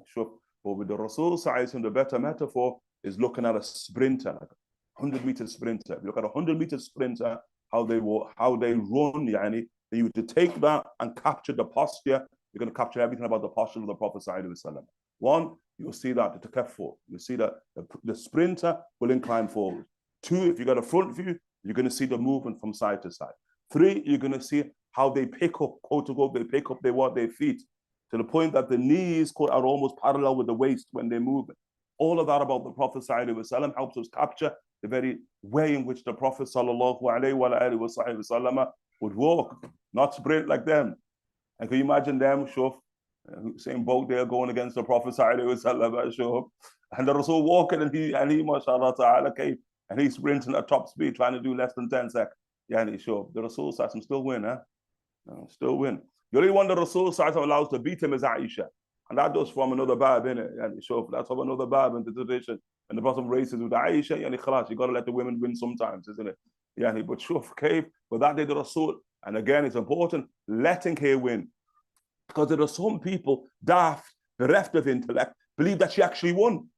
Sure. But with the Rasul sallallahu alayhi wa sallam, the better metaphor is looking at a sprinter, like a 100-meter sprinter. If you look at a 100-meter sprinter, how they walk, how they run, then you have to take that and capture the posture. You're going to capture everything about the posture of the Prophet sallallahu alaihi wasallam. One, you'll see that the takaffur. You'll see that the sprinter will incline forward. Two, if you got a front view, you're going to see the movement from side to side. Three, you're going to see how they pick up, quote unquote, they pick up their feet to the point that the knees are almost parallel with the waist when they're moving. All of that about the Prophet sallallahu alaihi wasallam helps us capture the very way in which the Prophet sallallahu alaihi wasallam would walk, not sprint like them. And can you imagine them, shuf, Same boat there going against the Prophet sallallahu and the Rasul walking and he mashallah ta'ala came and he's sprinting at top speed trying to do less than 10 seconds. Sure. The Rasul still win, huh? Still win. The only one the Rasul allows to beat him is Aisha. And that does from another bab, innit? Sure, that's from another bab in the tradition. And the Prophet races with Aisha, khalas, you got to let the women win sometimes, isn't it? But sure, but that day the Rasul, and again, it's important, letting her win. Because there are some people, daft, bereft of intellect, believe that she actually won.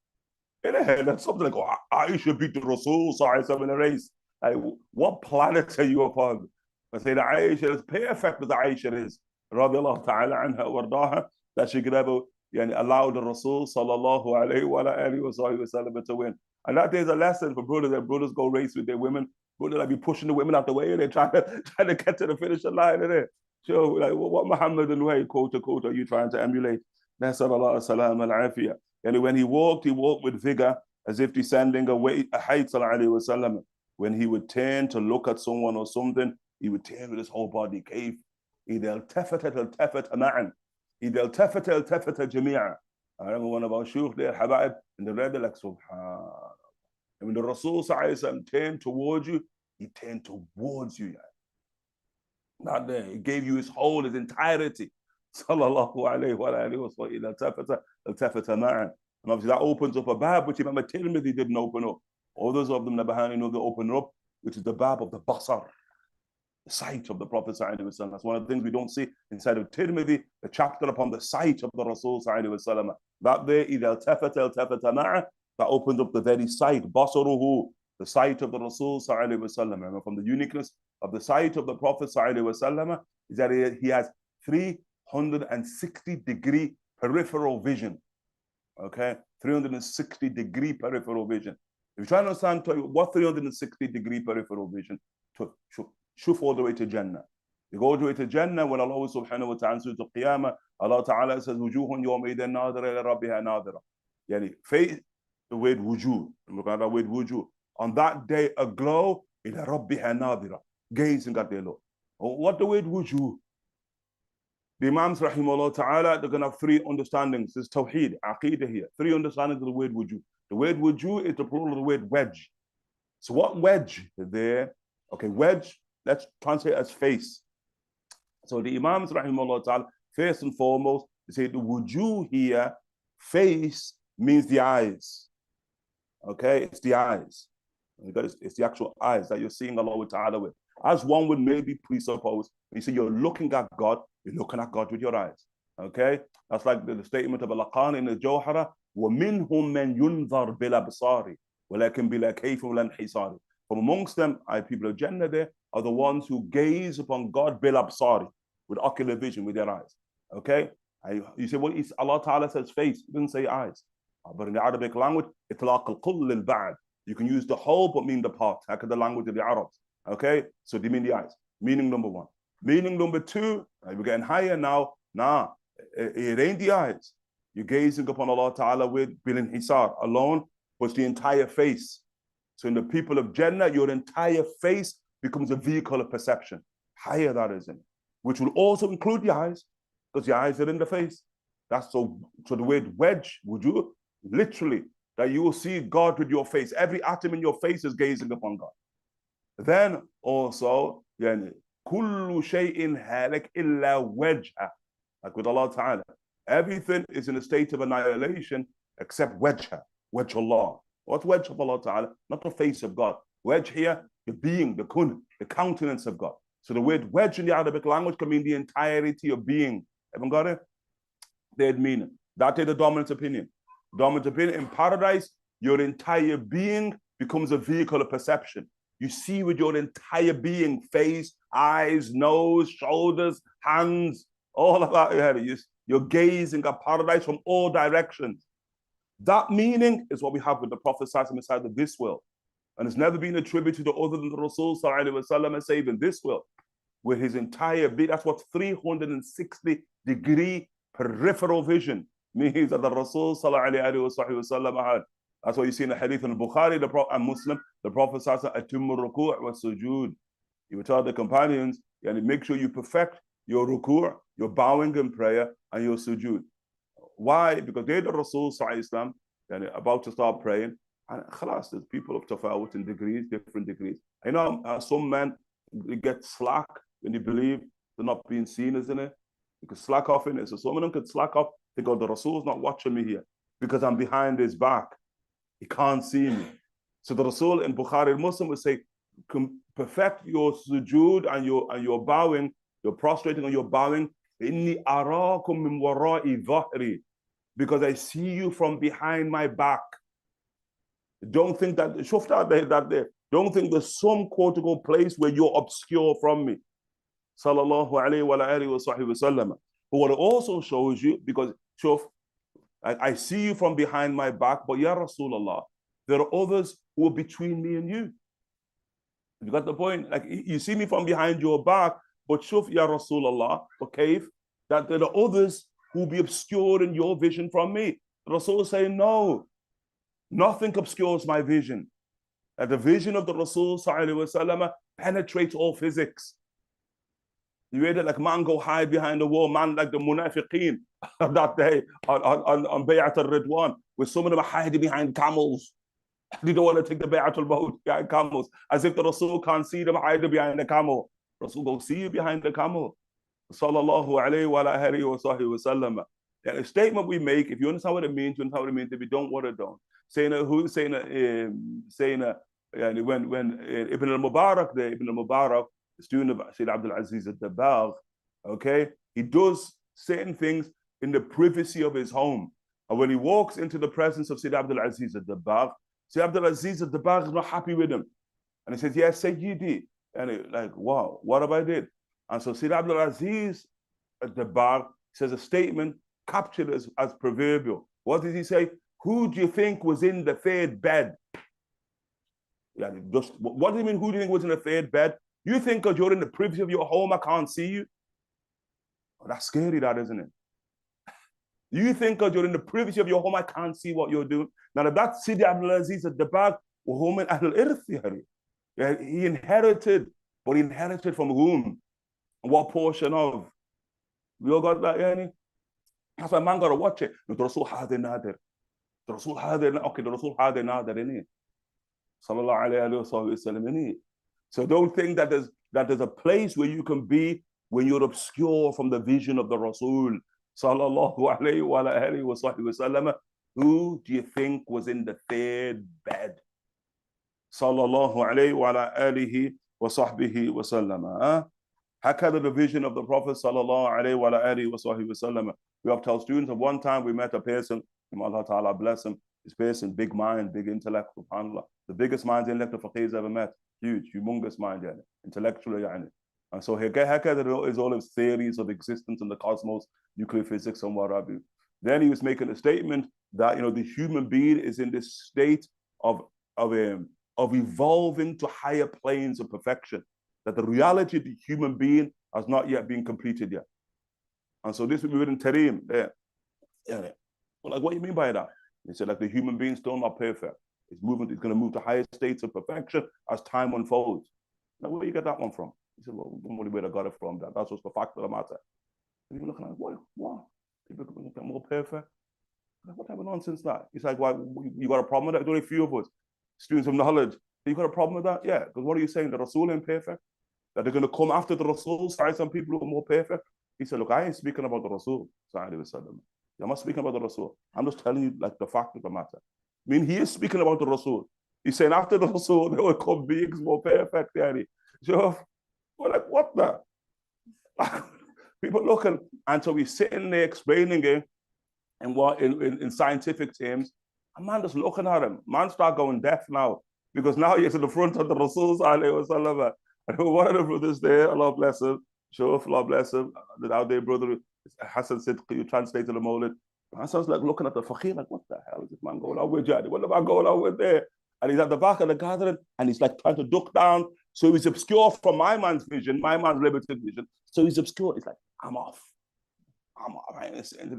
That's something like, oh, Aisha beat the Rasul in a race. Like, what planet are you upon? But say that Aisha is perfect as Aisha is, radiallahu ta'ala anha wardaha, that she could ever allow the Rasul sallallahu alayhi wa sallam to win. And that is a lesson for brothers. That brothers go race with their women. Brothers like be pushing the women out the way and they're trying to get to the finishing line of it. So like what Muhammad and way, quote unquote, are you trying to emulate? Nasallallahu salam al-afiyah. And when he walked with vigor as if descending a height sallallahu alayhi wa sallam. When he would turn to look at someone or something, he would turn with his whole body. كيف إذا التفت معا إذا التفت جميعا. I remember one of our shuyukh there, Habaib, and they read it like Subhanallah. And when the Rasul turned towards you, he turned towards you. Not there. He gave you his whole, his entirety. Sallallahu alayhi wa alayhi wa sallam. إذا التفت معا. And obviously that opens up a bab which Imam al-Tirmidhi didn't open up. Others of them, Nabahani, know they open up, which is the bab of the basar, the sight of the Prophet sallallahu. That's one of the things we don't see inside of Tirmidhi, the chapter upon the sight of the Rasul sallallahu. That there, إِذَا الْتَفَتَ مَعَهُ, that opens up the very sight, basaruhu, the sight of the Rasul sallallahu. From the uniqueness of the sight of the Prophet sallallahu is that he has 360-degree peripheral vision. Okay, 360-degree peripheral vision. If you try to understand what 360-degree peripheral vision, to shuf all the way to Jannah. You go all the way to Jannah when Allah subhanahu wa ta'ala says to Qiyamah, Allah ta'ala says, Wujuhun yawmaidin nadira ila rabbiha nadira. Face, the word wujuh. Look at that word wujuh. On that day, aglow ila rabbiha nadira. Gazing at their Lord. What the word wujuh? The Imams, rahimahullah ta'ala, they're going to have three understandings. There's tawheed, aqidah here. Three understandings of the word wujuh. The word wujuh is the plural of the word wedge. So what wedge is there? Okay, wedge, let's translate as face. So the Imams, rahimahullah ta'ala, first and foremost, they say the wujuh here, face, means the eyes. Okay, it's the eyes. It's the actual eyes that you're seeing Allah ta'ala with. As one would maybe presuppose, when you say you're looking at God, you're looking at God with your eyes. Okay? That's like the statement of Al-Laqan in the Jawhara, وَمِنْهُمْ مَنْ يُنْظَرْ بِالْأَبْصَارِ وَلَكِنْ بِلَا كَيْفٍ وَلَا انْحِصَارٍ. From amongst them, people of Jannah there, are the ones who gaze upon God bil-absari, with ocular vision, with their eyes. Okay? You say, well, Allah Ta'ala says face, He didn't say eyes. But in the Arabic language, إطلاق الكل للبعض. You can use the whole, but mean the part. Like the language of the Arabs. Okay? So they mean the eyes. Meaning number one. Meaning number two, we're getting higher now. Nah, it ain't the eyes. You're gazing upon Allah Ta'ala with bilin hisar alone, but the entire face. So in the people of Jannah, your entire face becomes a vehicle of perception. Higher that is in. Which will also include the eyes, because the eyes are in the face. That's so the word wedge, would you? Literally, that you will see God with your face. Every atom in your face is gazing upon God. Then also, kullu shay'in halik illa wajha. Like with Allah Ta'ala. Everything is in a state of annihilation except wajha, wajh Allah. What's wajh of Allah Ta'ala? Not the face of God. Wajh here, the being, the kun, the countenance of God. So the word wajh in the Arabic language can mean the entirety of being. Haven't got it? Third meaning. That is the dominant opinion. Dominant opinion, in paradise, your entire being becomes a vehicle of perception. You see with your entire being, face, eyes, nose, shoulders, hands, all of that. You're gazing at paradise from all directions. That meaning is what we have with the Prophet inside of this world. And it's never been attributed to other than the Rasul save in this world. With his entire being, that's what 360-degree peripheral vision means that the Rasul had. That's what you see in the hadith in Bukhari and Muslim. The Prophet says, "Atimmu ruku' wa sujood." He would tell the companions, make sure you perfect your ruku', your bowing in prayer, and your sujood. Why? Because they're the Rasul Sallallahu and about to start praying. And khalas, there's people of tafawut in degrees, different degrees. I know some men get slack when they believe they're not being seen, isn't it? You can slack off in it. So some of them could slack off. They go, the Rasul's not watching me here because I'm behind his back. He can't see me. So the Rasul in Bukhari Muslim would say, perfect your sujood and your bowing, your prostrating and your bowing. Inni arakum min wara'i dhahri, because I see you from behind my back. Don't think that don't think there's some quotable place where you're obscure from me. Sallallahu alayhi wa alihi wa sahbihi wa sallam. But what it also shows you, because shuf, I see you from behind my back, but ya Rasulullah, there are others who are between me and you. You got the point? Like you see me from behind your back, but shuf ya Rasulullah, okay, that there are others who will be obscured in your vision from me. The Rasul is saying, no, nothing obscures my vision. And the vision of the Rasul sallallahu penetrates all physics. You read it like man go hide behind the wall, man like the munafiqeen that day on Bay'at al-Ridwan, where some of them are hiding behind camels. They don't want to take the Bay'at al-Maut behind camels, as if the Rasul can't see them hiding behind the camel. Rasul go see you behind the camel. Sallallahu alayhi wa alihi wa sahbihi wa sallam. A statement we make, if you understand what it means, you understand what it means. If you don't, what it don't. When Ibn al-Mubarak, the student of Sayyid Abdul Aziz al-Dabbagh, okay, he does certain things in the privacy of his home. And when he walks into the presence of Sayyid Abdul Aziz al-Dabbagh, Sayyid Abdul Aziz al-Dabbagh is not happy with him. And he says, yes, Sayyidi. And he's like, wow, what have I did? And so Sayyid Abdul Aziz al-Dabbagh says a statement captured as proverbial. What did he say? Who do you think was in the third bed? Yeah, just what do you mean? Who do you think was in the third bed? You think because you're in the privacy of your home, I can't see you? Oh, that's scary, that, isn't it? You think because you're in the privacy of your home, I can't see what you're doing. Now, if that's Sidi Abdul Aziz at the back, he inherited, but he inherited from whom? What portion of? We all got that, yeah? That's why man got to watch it. No, the Rasul had nadir. The Rasul had okay, the Rasul had nadir in it. Sallallahu alayhi wa sallam in it. So don't think that there's a place where you can be when you're obscure from the vision of the Rasul. Sallallahu alayhi wa alihi wa sallam. Who do you think was in the third bed? Sallallahu alayhi wa alihi wa sahbihi wa sallam. Hakada, the vision of the Prophet sallallahu alayhi wa alihi wa sahbihi wa sallam. We have told students of one time we met a person, Allah Ta'ala bless him, this person, big mind, big intellect, subhanAllah. The biggest minds intellect of faqirs ever met. Huge, humongous mind, yani, intellectually. Yani. And so Hakada is all his theories of existence in the cosmos, nuclear physics, and what have you. Then he was making a statement that the human being is in this state of evolving to higher planes of perfection. That the reality of the human being has not yet been completed yet. And so this will be written Tareem there. Yeah. Well, like, what do you mean by that? He said, like, the human being still not perfect. It's going to move to higher states of perfection as time unfolds. Now, where do you get that one from? He said, well, nobody would have got it from that. That's just the fact of the matter. And you're looking like, what? People become more perfect? What type of nonsense is that? It's like, why, you got a problem with that? There's only a few of us, students of knowledge. You got a problem with that? Yeah, because what are you saying? The Rasul ain't perfect? That they're going to come after the Rasul, some people who are more perfect? He said, look, I ain't speaking about the Rasul. I'm not speaking about the Rasul. I'm just telling you like the fact of the matter. I mean, he is speaking about the Rasul. He's saying after the Rasul, there will come beings more perfect. So we're like, what the? People looking. And so we're sitting there explaining it in scientific terms. And man just looking at him. Man start going deaf now. Because now he's in the front of the Rasul. And one of the brothers there, Allah bless him, Allah bless him, out there, brother Hassan Sidqi, you translated the Mawlid. Hassan's like looking at the Faqih, like, what the hell is this man going on with, Jadi? What am I going on with there? And he's at the back of the gathering, and he's like trying to duck down. So he's obscure from my man's vision, my man's limited vision. So he's obscure. He's like, I'm off. I listen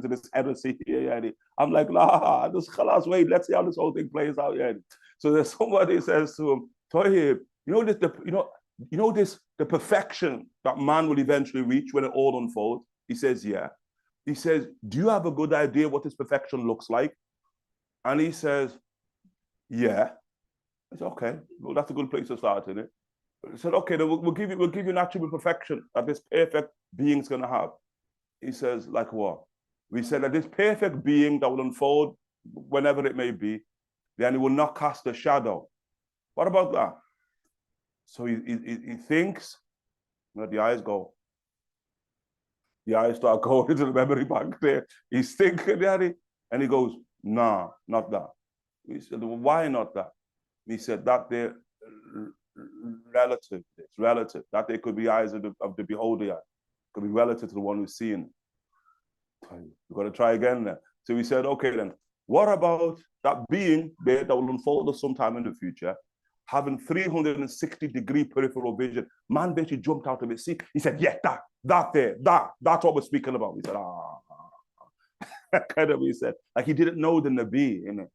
to this heresy here, Jadi. I'm like, nah, just khalas, wait, let's see how this whole thing plays out, Jadi. So there's somebody says to him, Tohib, the perfection that man will eventually reach when it all unfolds? He says, yeah. he says, do you have a good idea what this perfection looks like? And he says, yeah. I said, okay, well, that's a good place to start, isn't it? He said, okay, then we'll give you an attribute perfection that this perfect being's going to have. He says, like what? We said that this perfect being that will unfold whenever it may be, then it will not cast a shadow. What about that? So he thinks, let the eyes go. The eyes start going into the memory bank there. He's thinking, Daddy, and he goes, nah, not that. We said, well, why not that? He said that they're relative. It's relative. That they could be eyes of the beholder. It could be relative to the one who's seeing. We've got to try again there. So we said, okay then, what about that being there that will unfold us sometime in the future, having 360-degree peripheral vision? Man basically jumped out of his seat. He said, yeah, that's what we're speaking about. We said, kind of, he said, like he didn't know the Nabi, you know.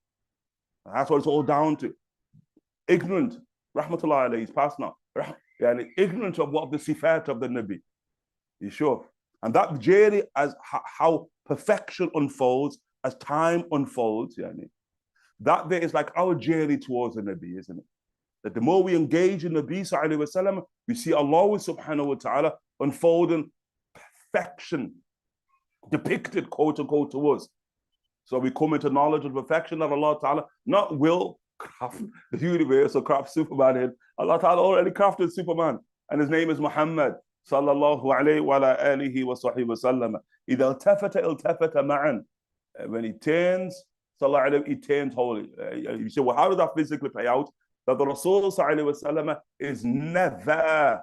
That's what it's all down to. Ignorant, rahmatullah alayhi, he's passed now. And ignorant of what the sifat of the Nabi. You sure? And that journey as how perfection unfolds, as time unfolds, yani, that there is like our journey towards the Nabi, isn't it? That the more we engage in Nabi sallallahu alaihi wasallam, we see Allah subhanahu wa ta'ala unfolding perfection, depicted quote unquote to us. So we come into knowledge of perfection that Allah ta'ala not will craft the universe or craft Superman in. Allah ta'ala already crafted Superman, and his name is Muhammad sallallahu alayhi wa alihi wa sahbihi wa sallam. إِذَا الْتَفَتَ مَعًا. When he turns, sallallahu alayhi, he turns holy. You say, well, how does that physically play out? That the Rasul sallallahu alayhi wa sallam is never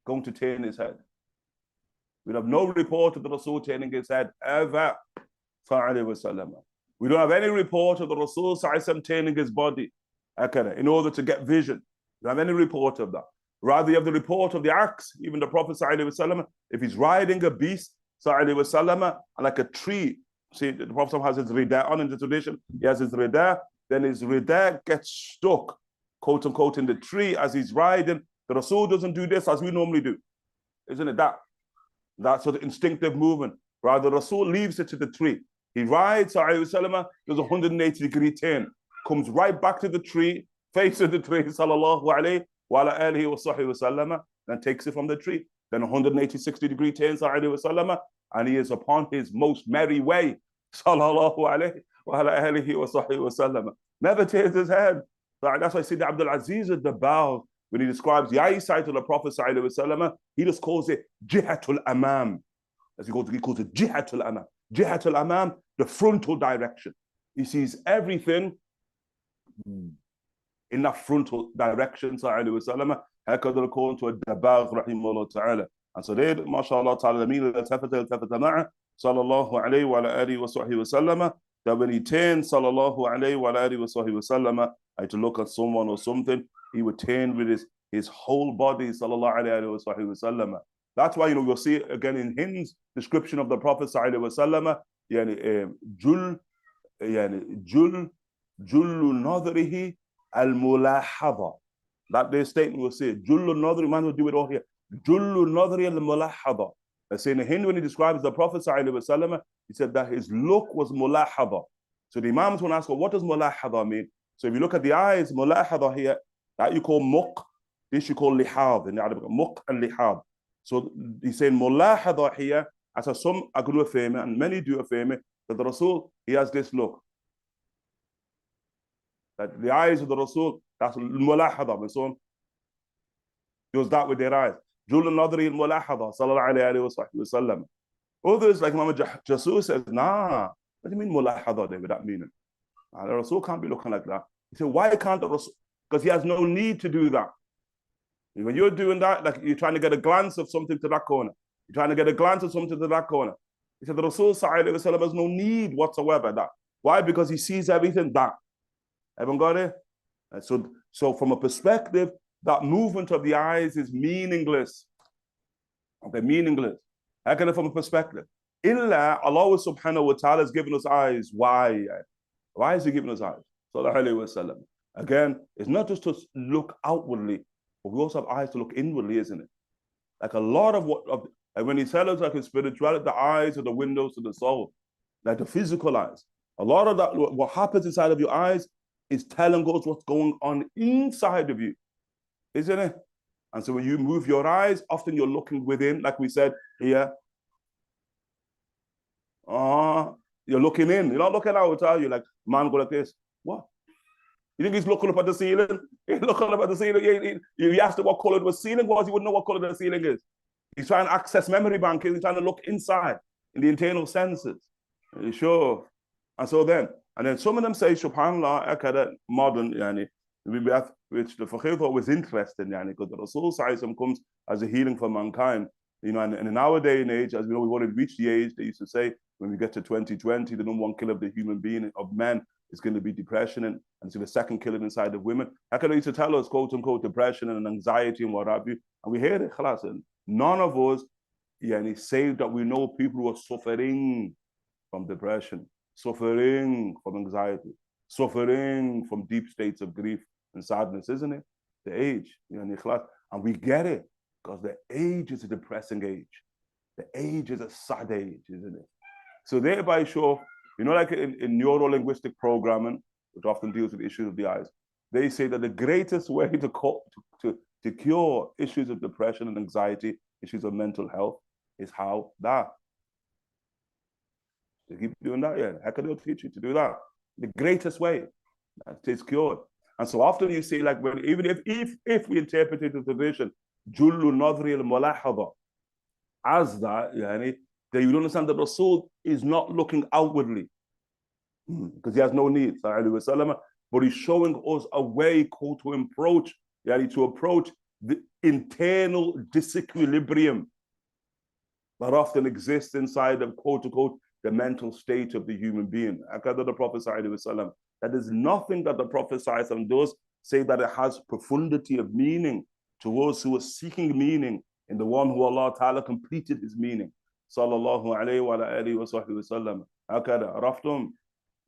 going to turn his head. We have no report of the Rasul turning his head ever. We don't have any report of the Rasul turning his body in order to get vision. We don't have any report of that. Rather, you have the report of the acts. Even the Prophet, if he's riding a beast, and like a tree, see, the Prophet has his rida on in the tradition, he has his rida, then his rida gets stuck, quote unquote, in the tree as he's riding. The Rasul doesn't do this as we normally do. Isn't it that? That's sort of instinctive movement. Rather, the Rasul leaves it to the tree. He rides, does a 180-degree turn, comes right back to the tree, faces the tree, sallallahu alayhi wa alihi wa sahbihi wa sallam, and takes it from the tree. Then 180-degree turn, sallallahu wa sallam, and he is upon his most merry way, sallallahu alayhi wa alihi wa sahbihi wa sallam. Never turns his head. That's why Sayyidina Abdul Aziz al-Dabbagh, when he describes the eyesight of the Prophet sallallahu wa sallam, he just calls it jihatul amam. As he calls it jihatul amam. Jihatul amam, the frontal direction. He sees everything in that frontal direction, sallallahu wa sallam. هكذا according to الدباغ رحمه الله تعالى. And so there, mashallah ta'ala, التفت معه صلى الله عليه وعلى آله وصحبه وسلم, that when he turned sallallahu alayhi wa alihi wa sahbihi wa sallam, to look at someone or something, he would turn with his whole body, sallallahu alayhi wa sahbihi wa sallam. That's why, we'll see again in Hind's description of the Prophet sallallahu alayhi wa sallam, jullu nadrihi al-mulahadha. That their statement will say, jullu nadri, man will do it all here. Jullu nadri al-mulahadha. They say in Hind, when he describes the Prophet sallallahu alayhi wa sallam, he said that his look was mulahadha. So the Imams want to ask, well, what does mulahadha mean? So if you look at the eyes, mulahadha here, that you call muq, this you call lihad in Arabic, muq and lihad. So he's saying mulahadha here, as some are going to affirm it, and many do affirm it, that the Rasul, he has this look. That the eyes of the Rasul, that's mulahadha, and so on. Does that with their eyes. Jul al-Nadri al-mulahadha, sallallahu alayhi wa sallam. Others, like Imam Jasus says, nah, what do you mean mulahadha there with that meaning? The Rasul can't be looking like that. He said, why can't the Rasul? Because he has no need to do that. When you're doing that, like you're trying to get a glance of something to that corner. You're trying to get a glance of something to that corner. He said the Rasul sallallahu alayhi wa sallam has no need whatsoever that. Why? Because he sees everything that. Everyone got it? And so from a perspective, that movement of the eyes is meaningless. Okay, meaningless. How can it from a perspective? Illa Allah subhanahu wa ta'ala has given us eyes. Why? Why is he giving us eyes? Sallallahu alayhi wa sallam. Again, it's not just to look outwardly, but we also have eyes to look inwardly, isn't it? Like a lot of And when he tells us like his spirituality, the eyes are the windows to the soul, like the physical eyes. A lot of that, what happens inside of your eyes is telling us what's going on inside of you, isn't it? And so when you move your eyes, often you're looking within, like we said here. You're looking in. You're not looking out, are you? Like, man go like this. What? You think he's looking up at the ceiling? He's looking up at the ceiling. You asked him what color the ceiling was, he wouldn't know what color the ceiling is. He's trying to access memory bank. He's trying to look inside in the internal senses. Are you sure? And so then some of them say, subhanAllah, modern, which the Fakir thought was interesting, because the Rasul comes as a healing for mankind. And in our day and age, as we know, we want to reach the age, they used to say, when we get to 2020, the number one killer of the human being, of men, is going to be depression, and so the second killer inside of women. How used to tell us, quote unquote, depression and anxiety and what have you, and we hear it, khalas, and none of us, say that we know people who are suffering from depression, suffering from anxiety, suffering from deep states of grief and sadness, isn't it? The age, and we get it, because the age is a depressing age. The age is a sad age, isn't it? So thereby show, like in neuro-linguistic programming, which often deals with issues of the eyes, they say that the greatest way to cure issues of depression and anxiety, issues of mental health, is how that. They keep doing that, How can they teach you to do that? The greatest way that is cured. And so often you see, like, when even if we interpret it as a vision, jullu nadri al-mulahada, as that, that you understand that Rasul is not looking outwardly, because he has no need, but he's showing us a way to approach the internal disequilibrium that often exists inside of, quote unquote, the mental state of the human being. The Prophet that is nothing that the Prophet does say that it has profundity of meaning to us who are seeking meaning in the one who Allah Ta'ala completed his meaning. Sallallahu alayhi wa alihi wa sahbihi wa sallam. Araftum.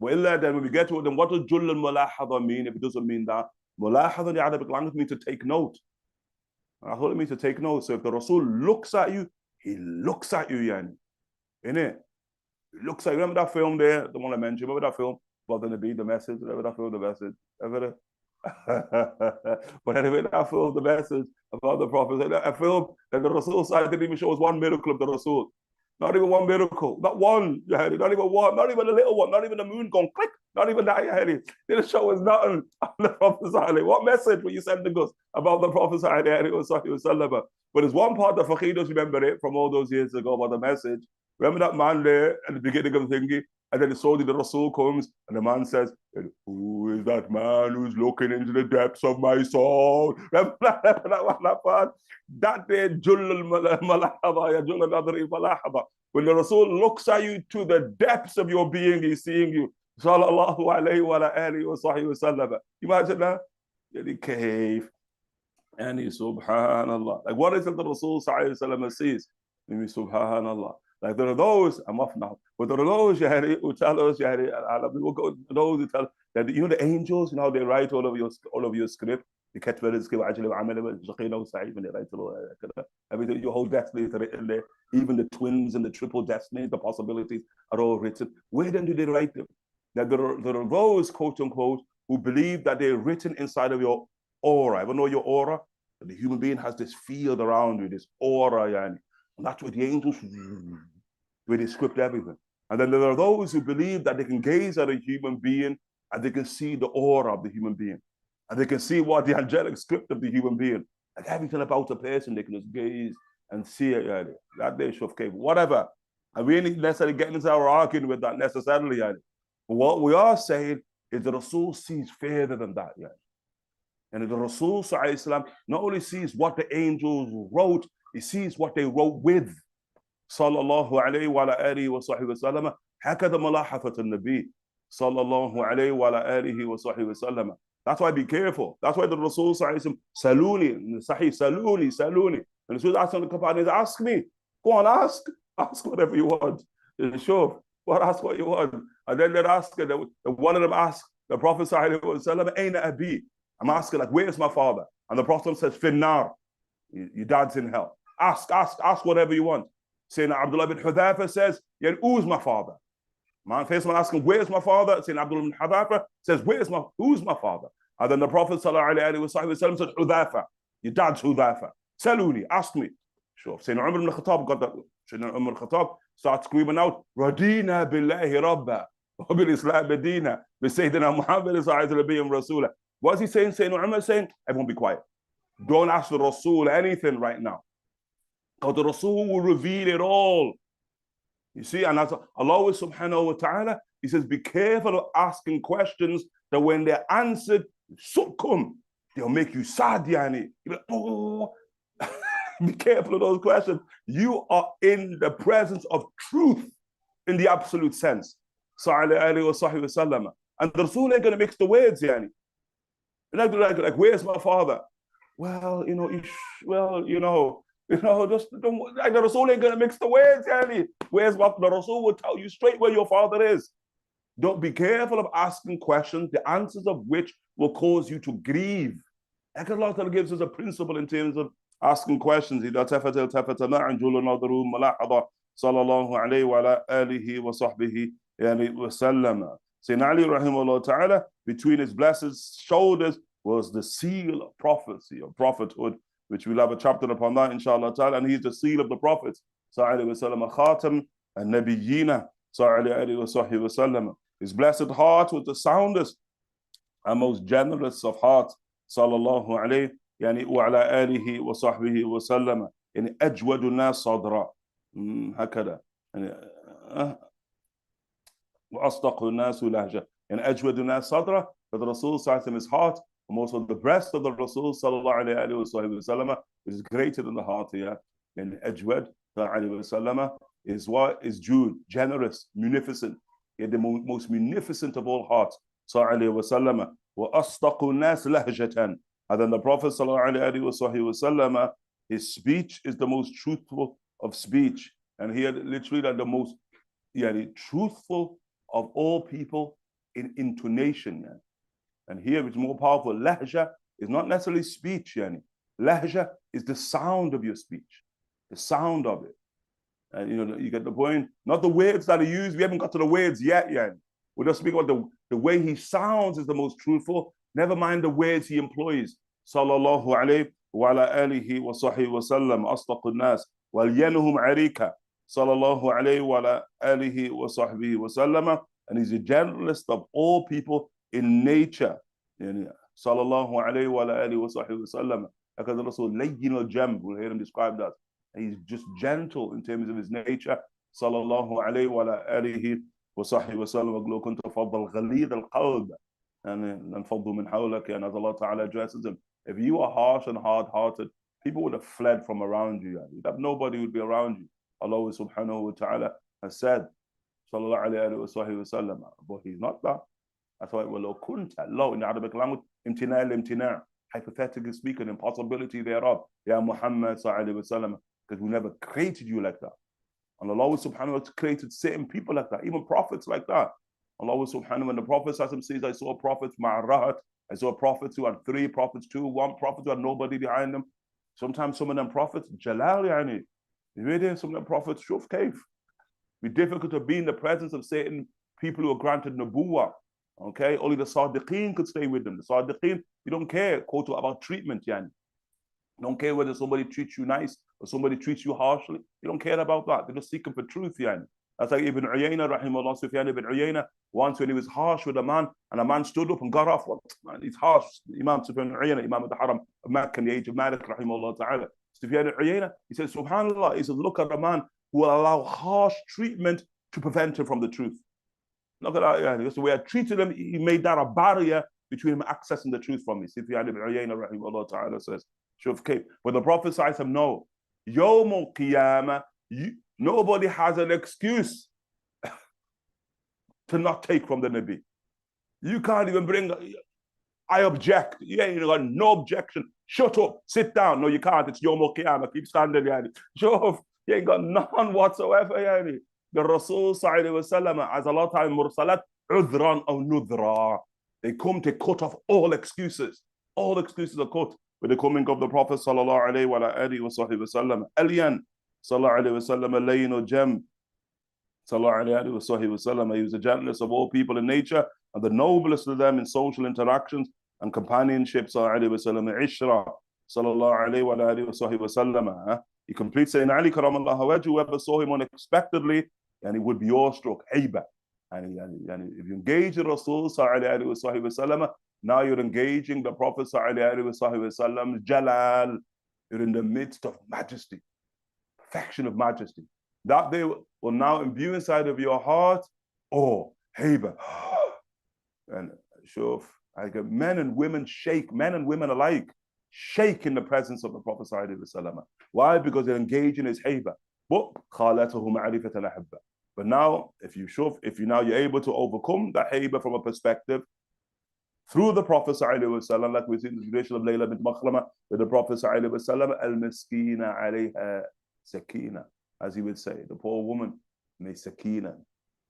Well, then when we get to it, then what does Jull al-Mulahada mean if it doesn't mean that? Mulahada in the Arabic language means to take note. I thought it means to take note. So if the Rasul looks at you, he looks at you, innit? He looks at you. Remember that film there, the one I mentioned? Remember that film? About the Nabi, the message? Remember that film, the message? Ever? But anyway, that film, the message about the Prophet, a film that the Rasul didn't even show us one miracle of the Rasul. Not even one miracle. Not one. Not even one. Not even a little one. Not even the moon going click. Not even that. They didn't show us nothing on the Prophet. What message were you sending us about the Prophet? But there's one part that Fakir does remember it from all those years ago about the message. Remember that man there at the beginning of the thingy? And then the Rasul comes and the man says, who is that man who's looking into the depths of my soul? Remember that part? That day, when the Rasul looks at you to the depths of your being, he's seeing you. Sallallahu alayhi wa alihi wa sahbihi wa sallam. Imagine that? In the cave. And he, subhanallah. Like, what is it the Rasul says? Subhanallah. Like, there are those, I'm off now, but there are those who tell us, we'll go, those who tell that, the angels, they write all of your script. You catch where it's actually when they write everything, your whole destiny is written there. Even the twins and the triple destinies, the possibilities are all written. Where then do they write them? Now, there are those, quote unquote, who believe that they're written inside of your aura. Ever know your aura? The human being has this field around you, this aura, and that's where the angels, where they script everything. And then there are those who believe that they can gaze at a human being and they can see the aura of the human being. And they can see what the angelic script of the human being. Like everything about a person, they can just gaze and see it. That day, Shuf, whatever. And we ain't necessarily getting into our arguing with that necessarily. But what we are saying is the Rasul sees further than that. And the Rasul not only sees what the angels wrote, he sees what they wrote with. Sallallahu alayhi wa alihi wa sahbihi wa sallam. Hakada malahafat al-Nabi. Sallallahu alayhi wa alihi wa sahbihi wa sallam. That's why be careful. That's why the Rasul saluni, sahih, saluni. And the Rasul asked the companions, ask me. Go on, ask. Ask whatever you want. Sure. Ask what you want. And then they're asking, one of them asked the Prophet sallallahu alayhi wa sallam, Aina abi? I'm asking, like, where's my father? And the Prophet says, Finnar. Your dad's in hell. Ask whatever you want. Sayyidina Abdullah bin Hudhaifa says, yeah, who's my father? Man, first one asking, where's my father? Sayyidina Abdullah bin Hudhaifa says, who's my father? And then the Prophet ﷺ said, Hudhaifa, your dad's Hudhaifa. Saluni, ask me. Sure. Sayyidina Umar ibn Khattab got that. Sayyidina Umar ibn Khattab starts screaming out, Radina billahi rabba, wa bil Islam medina, bi Sayyidina Muhammad sallallahu Rasulah. What's he saying? Sayyidina Umar saying, everyone be quiet. Don't ask the Rasul anything right now. Because the Rasul will reveal it all. You see, and as Allah subhanahu wa ta'ala, he says, be careful of asking questions that when they're answered, succumb, they'll make you sad, yani. You're like, oh. Be careful of those questions. You are in the presence of truth in the absolute sense. And the Rasul ain't going to mix the words, yani. Like, where's my father? Well, just don't, like, the Rasul ain't going to mix the words, yani. Where's what the Rasul will tell you straight where your father is. Don't be careful of asking questions, the answers of which will cause you to grieve. Like Allah gives us a principle in terms of asking questions. إذا تفت معا جل نظره ملاحظة صلى الله عليه وعلى آله وصحبه يعني وسلم. Sayyidina Ali rahimahullah ta'ala, between his blessed shoulders was the seal of prophecy, of prophethood, which we'll have a chapter upon that inshallah ta'ala, and he's the seal of the prophets. Sallallahu alayhi wa sallam, khatam an-nabiyyina, sallallahu alayhi wa sallam. His blessed heart was the soundest and most generous of hearts, sallallahu alayhi يعني وعلى آله وصحبه وسلم يعني أجود الناس صدرا هكذا يعني وأصدق الناس لهجة يعني أجود الناس صدرا. But the Rasul صلى الله عليه وسلم, his heart, and also the breast of the Rasul صلى الله عليه وسلم, is greater than the heart here. And أجود صلى الله عليه وسلم is what is Jude, generous, munificent, yet the most munificent of all hearts صلى الله عليه وسلم. وأصدق الناس لهجة. And then the Prophet ﷺ, his speech is the most truthful of speech. And he had literally like the most truthful of all people in intonation. And here it's more powerful. Lahja is not necessarily speech. Lahja is the sound of your speech, the sound of it. And you get the point. Not the words that are used. We haven't got to the words yet. We're just speaking about the way he sounds is the most truthful. Never mind the words he employs. Sallallahu alayhi wa ala alihi wa sahbihi wa sallam, asdaqun nas, wal yanhum arika. Sallallahu alayhi wa ala alihi wa sahbihi wa sallam. And he's the gentlest of all people in nature. Sallallahu alayhi wa ala alihi wa sahbihi wa sallam. Because the Rasul, layyin al-jam, we'll hear him described as. He's just gentle in terms of his nature. Sallallahu alayhi wa ala alihi wa sahbihi wa sallam. وَقْلُوا كُنْتُ فَضَّ الْغَلِيظَ الْقَلْبِ. And فَضُّ مِنْ حَوْلَكَ. And as Allah Ta'ala addresses him, if you are harsh and hard-hearted, people would have fled from around you. Nobody would be around you. Allah subhanahu wa ta'ala has said, sallallahu alayhi wa sallam, but he's not that. That's why, وَلَوْ كُنْتَ low in the Arabic language, imtina' al-imtina', hypothetically speaking, impossibility thereof. Ya Muhammad sallallahu alayhi wa sallam, because we never created you like that. And Allah subhanahu wa ta'ala created certain people like that, even prophets like that. Allah subhanahu, when the Prophet says, I saw prophets ma'arahat, I saw prophets who had 3, prophets 2, 1 prophet who had nobody behind them. Sometimes some of them prophets, jalal yani. Some of them prophets, shuf kaif. Be difficult to be in the presence of certain people who are granted nubuwah. Okay, only the Sadiqeen could stay with them. The Sadiqeen, you don't care, quote, about treatment, yani. You don't care whether somebody treats you nice or somebody treats you harshly. You don't care about that. They're just seeking for truth, yani. That's like Ibn Uyayna, rahimahullah, Sufyan ibn Uyayna, once when he was harsh with a man, and a man stood up and got off. Well, man, he's harsh. Imam Sufyan ibn Uyayna, Imam of the Haram of Makkah in the age of Malik, rahimahullah ta'ala. Sufyan ibn Uyayna, he says, subhanallah, he says, look at a man who will allow harsh treatment to prevent him from the truth. Look at that, yeah. Because the way I treated him, he made that a barrier between him accessing the truth from me. Sufyan ibn Uyayna, rahimahullah ta'ala says, Shuf Cape. But the Prophet says, no, Yawm al-Qiyamah, nobody has an excuse to not take from the Nabi. You can't even bring, I object. You ain't got no objection. Shut up, sit down. No, you can't. It's Yawm al-Qiyamah. Keep standing, yani. Shuf, you ain't got none whatsoever, yani. The Rasul sallallahu alayhi wa sallam, as Allah ta'ala mursalat, udran aw nudra. They come to cut off all excuses. All excuses are cut with the coming of the Prophet sallallahu alayhi wa sallam. Aliyan sallallahu alayhi wa sallam, layno jem, sallallahu alayhi wa sallam. He was the gentlest of all people in nature and the noblest of them in social interactions and companionship, sallallahu alayhi wa sallam, ishra, sallallahu alayhi wa sallam. He completes saying, Ali karamallahu wajhu, whoever saw him unexpectedly, and he would be awestruck, haiba. And if you engage the Rasul, sallallahu alayhi wa sallam, now you're engaging the Prophet, sallallahu alayhi wa sallam, jalal. You're in the midst of majesty, perfection of majesty. That they will now imbue inside of your heart, oh, haiba. And shuf, like men and women shake, men and women alike shake in the presence of the Prophet sallallahu alaihi wasallam. Why? Because they're engaged in his haiba. But now, if you're able to overcome that haiba from a perspective through the Prophet sallallahu alaihi wasallam, like we see in the tradition of Layla bint Makhrama, with the Prophet sallallahu alaihi wasallam, al-miskina alayha sakina, as he would say, the poor woman, may sakina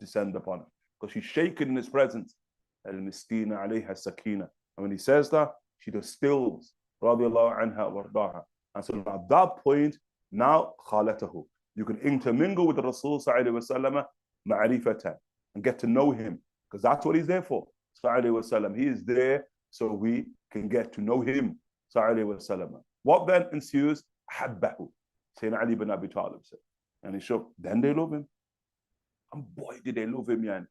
descend upon her, because she's shaken in his presence. Al-miskina alayha sakina. And when he says that, she distills, radiallahu anha wardaha. And so at that point, now khalatahu, you can intermingle with the Rasul sallallahu alaihi wasallam ma'rifatan, and get to know him, because that's what he's there for. Sallallahu alaihi wasallam. He is there so we can get to know him. Sallallahu alaihi wasallam. What then ensues? Habbahu. Sayyidina Ali bin Abi Talib said. And he showed, then they love him. And boy, did they love him, man.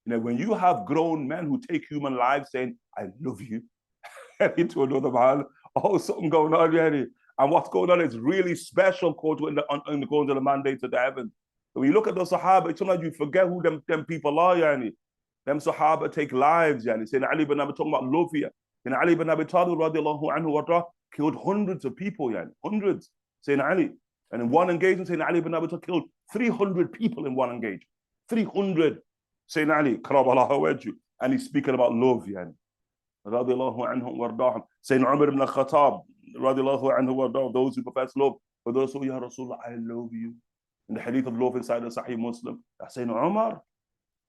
You know, when you have grown men who take human lives saying, I love you, into another man, oh, something going on, yani. And what's going on is really special, quote, in the going to the mandates of the heavens. When you look at those Sahaba, sometimes you forget who them people are, yani. Them Sahaba take lives, yani. Sayyidina Ali bin Abi talking about love here. Sayyidina Ali bin Abi Talib, radiallahu anhu, killed hundreds of people, yani. Hundreds. Sayyidina Ali. And in one engagement, Sayyidina Ali bin Abi Talib killed 300 people in one engagement. 300. Sayyidina Ali, karaballahu wajhu. And he's speaking about love, yani. Radiallahu anhu wardahum. Sayyidina Umar ibn al-Khattab, radiallahu anhu wardahum, those who profess love. For those who, Ya Rasulullah, I love you. In the hadith of love inside the Sahih Muslim, Sayyidina Umar,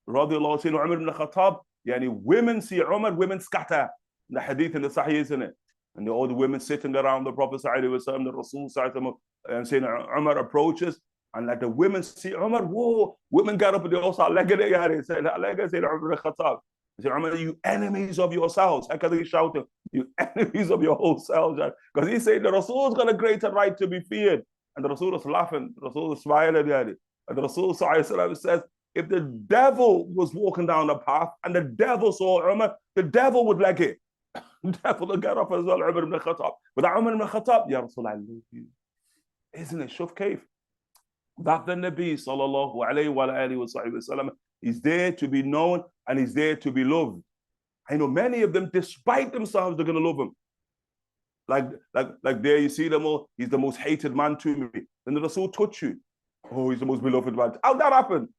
radiallahu, Sayyidina Umar ibn al-Khattab, yani women see Umar, women scatter. In the hadith in the Sahih, isn't it? And all the women sitting around the Prophet sallallahu alaihi wasallam, the Rasul sallallahu alaihi wasallam, and Sayyidina Umar approaches, and like the women see Umar, whoa, women get up and they all start legging it, yani. Sayyidina Umar ibn al-Khattab, Sayyidina Umar, you enemies of yourselves. How can he shout, you enemies of your whole selves? Because he said the Rasul's got a greater right to be feared. And the Rasul was laughing, the Rasul was smiling, yani. And the Rasul sallallahu alaihi wasallam says, if the devil was walking down the path and the devil saw Umar, the devil would leg it. The devil would get up as well, Umar ibn Khattab. But that Umar ibn Khattab, Ya Rasul, I love you. Isn't it? Shuf kaif. That the Nabi sallallahu alayhi wa alihi wa sallam is there to be known and is there to be loved. I know many of them, despite themselves, they're going to love him. Like there you see them all, he's the most hated man to me. Then the Rasul touch you. Oh, he's the most beloved man. How'd that happen?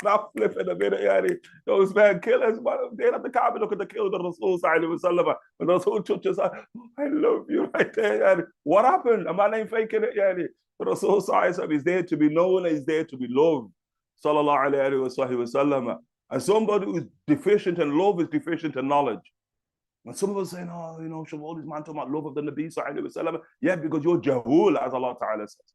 Not flipping a minute, yani. Those men killers, they have the Kaaba look at the kill the Rasul sallallahu alaihi wasallam. When the Rasul touches, oh, I love you right there, yani. What happened? A man ain't faking it, yani. The Rasul sallallahu alaihi wasallam is there to be known, is there to be loved. Sallallahu alaihi wasallam. And somebody who is deficient in love is deficient in knowledge. When some of us saying, oh, you know, all these man talking about love of the Nabi sallallahu alaihi wasallam. Yeah, because you're jahul, as Allah Ta'ala says.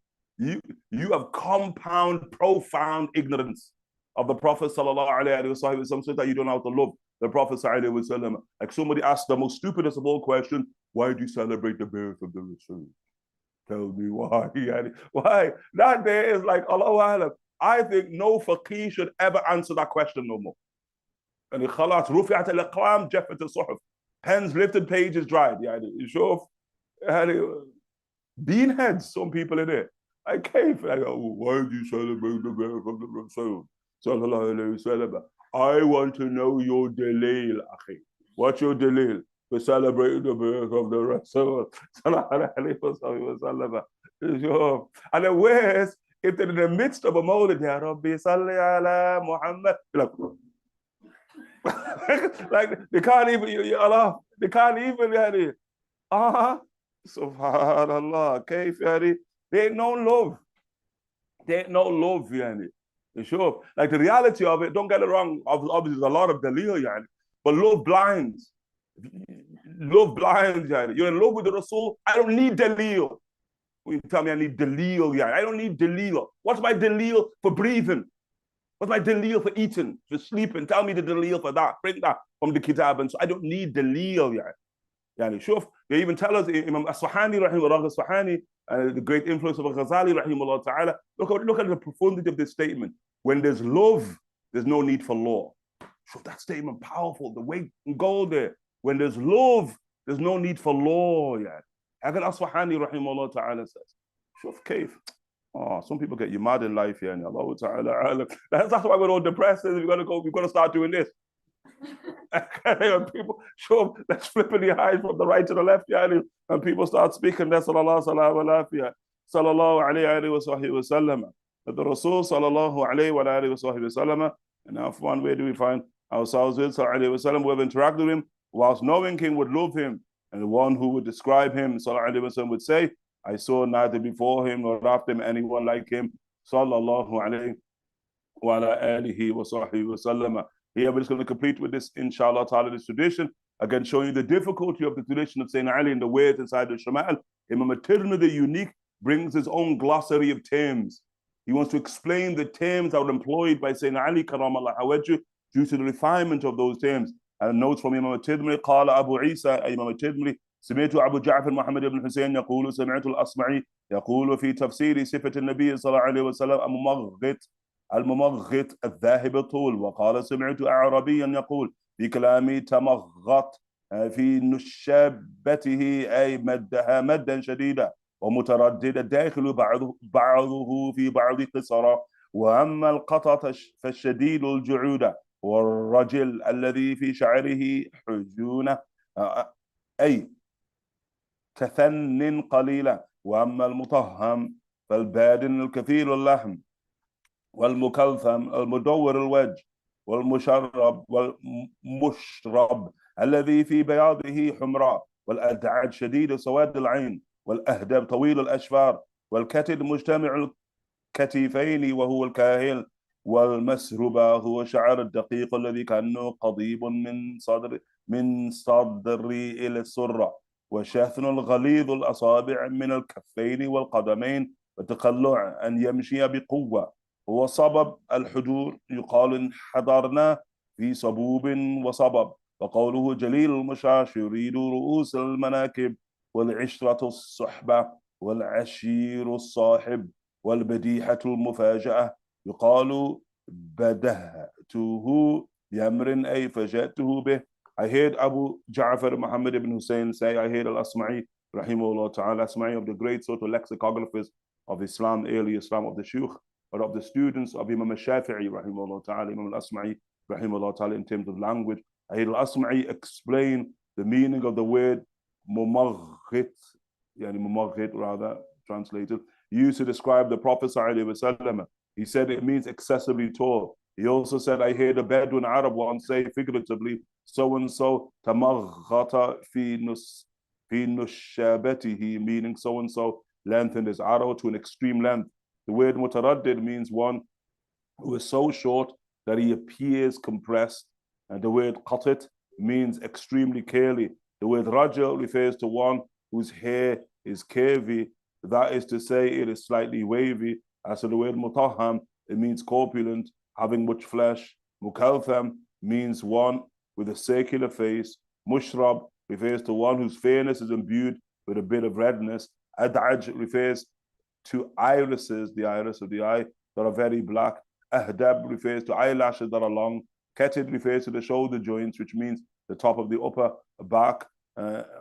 You have compound, profound ignorance of the Prophet sallallahu alaihi wasallam, so that you don't know how to love the Prophet sallallahu alaihi wasallam. Like somebody asked the most stupidest of all questions, why do you celebrate the birth of the Rasul? Tell me why. Why? That day is like, Allah, I think no faqih should ever answer that question no more. And khalas, rufi'at al-aqlam, jaffat al-suhuf. Pens lifted, pages dried. You sure? Beanheads, some people in it. I came, I go, why do you celebrate the birth of the Rasul? Sallallahu alayhi wasallam. I want to know your dalil, akhi. What's your dalil for celebrating the birth of the Rasul? Sallallahu alayhi wasallam. And the worst, if they're in the midst of a mawlid, Ya Rabbi salli ala Muhammad, like they can't even, Allah, they can't even, subhanallah, kayf, yani. There ain't no love. There ain't no love, yani. Sure. Like the reality of it, don't get it wrong, obviously there's a lot of dalil, yani. But love blinds. Love blinds, yani. You're in love with the Rasul, I don't need dalil. When you tell me I need dalil, yeah, I don't need dalil. What's my dalil for breathing? What's my dalil for eating, for sleeping? Tell me the dalil for that. Bring that from the kitab. And so I don't need dalil, yeah. Yani, shuf, they even tell us, Imam Asfahani, rahimahullah, Asfahani, the great influence of Ghazali, rahimahullah ta'ala, look at the profundity of this statement. When there's love, there's no need for law. So that statement, powerful, the weight and go there. When there's love, there's no need for law, yeah. Hagan Asfahani, rahimahullah ta'ala says, shuf, kaif. Oh, some people get you mad in life, yeah. Allah ta'ala. That's why we're all depressed. We've got to start doing this. People show let's flipping the eyes from the right to the left, yeah, and people start speaking. That's sallallahu alayhi wa sallam. The Rasul sallallahu alayhi wa sallam. And now, for one, where do we find ourselves with sallallahu alayhi wa sallam? We have interacted with him whilst knowing him would love him, and the one who would describe him sallallahu alayhi wa sallam would say, I saw neither before him nor after him anyone like him sallallahu alayhi wa alihi wa sallam. Here we're just going to complete with this, inshallah ta'ala, this tradition. Again, showing you the difficulty of the tradition of Sayyidina Ali and the words inside the Shama'il. Imam al-Tirmidhi, unique, brings his own glossary of terms. He wants to explain the terms that were employed by Sayyidina Ali, karamallahu wajhu, due to the refinement of those terms. And notes from Imam al-Tirmidhi, قال أبو عيسى, Imam al-Tirmidhi, سمعت أبو جعفر محمد بن حسين يقول سمعت الأصمعي يقول في تفسير صفة النبي صلى الله عليه وسلم الممغط الذاهب طول. وقال سمعت أعربيا يقول في كلامي تمغط في نشابته أي مدها مدا شديدا ومتردد الداخل بعضه في بعض قصرا. وأما القطط فالشديد الجعودة والرجل الذي في شعره حجونة أي كثن قليلا. وأما المطهم فالبادن الكثير اللحم والمكلثم المدور الوجه والمشرب والمشرب الذي في بياضه حمراء والأدعج شديد سواد العين والأهدب طويل الأشفار والكتد مجتمع الكتفين وهو الكاهل والمسربة هو شعر الدقيق الذي كأنه قضيب من صدري إلى السرة والشاثن الغليظ الأصابع من الكفين والقدمين وتقلع أن يمشي بقوة. هو صبب الحجور يقال انحدرنا في صبوب وصبب. وقوله جليل المشاش يريد رؤوس المناكب والعشرة الصحبة والعشير الصاحب والبديحة المفاجأة يقال بدهته بأمر أي فجأته به. I heard Abu Ja'far Muhammad ibn Hussein say, I heard al-Asma'i rahimahullah ta'ala, Asma'i of the great sort of lexicographers of Islam, early Islam, of the Shaykh, or of the students of Imam al-Shafi'i rahimahullah ta'ala, Imam al-Asma'i rahimahullah ta'ala, in terms of language. I heard al-Asma'i explain the meaning of the word mumaghit, yani mumaghit rather, translated, used to describe the Prophet sallallahu alaihi wasallam. He said it means excessively tall. He also said, I heard a Bedouin Arab once say figuratively, so-and-so tamaghata fi nushabatihi, meaning so-and-so lengthened his arrow to an extreme length. The word mutaraddid means one who is so short that he appears compressed. And the word qatit means extremely curly. The word rajal refers to one whose hair is curvy. That is to say, it is slightly wavy. As for the word mutahham, it means corpulent, having much flesh. Mukaltham means one with a circular face. Mushrab refers to one whose fairness is imbued with a bit of redness. Ad'aj refers to irises, the iris of the eye, that are very black. Ahdab refers to eyelashes that are long. Ketid refers to the shoulder joints, which means the top of the upper back.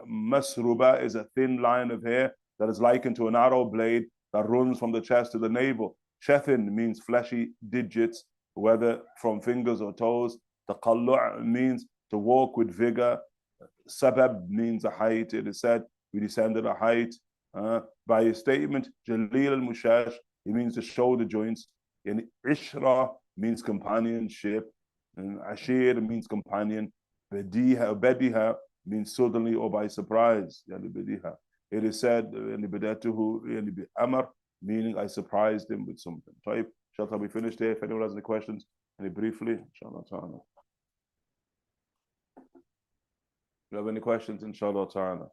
Masruba is a thin line of hair that is likened to an arrow blade that runs from the chest to the navel. Shethin means fleshy digits, whether from fingers or toes. Taqallu' means to walk with vigor. Sabab means a height. It is said we descended a height. By his statement, Jalil al-Mushash, he means to show the joints. And Ishra means companionship. And Ashir means companion. Bediha means suddenly or by surprise. It is said, Amar, meaning I surprised him with something. Type. Shall we finish there? If anyone has any questions, any briefly, inshallah ta'ala. If you have any questions, inshallah ta'ala.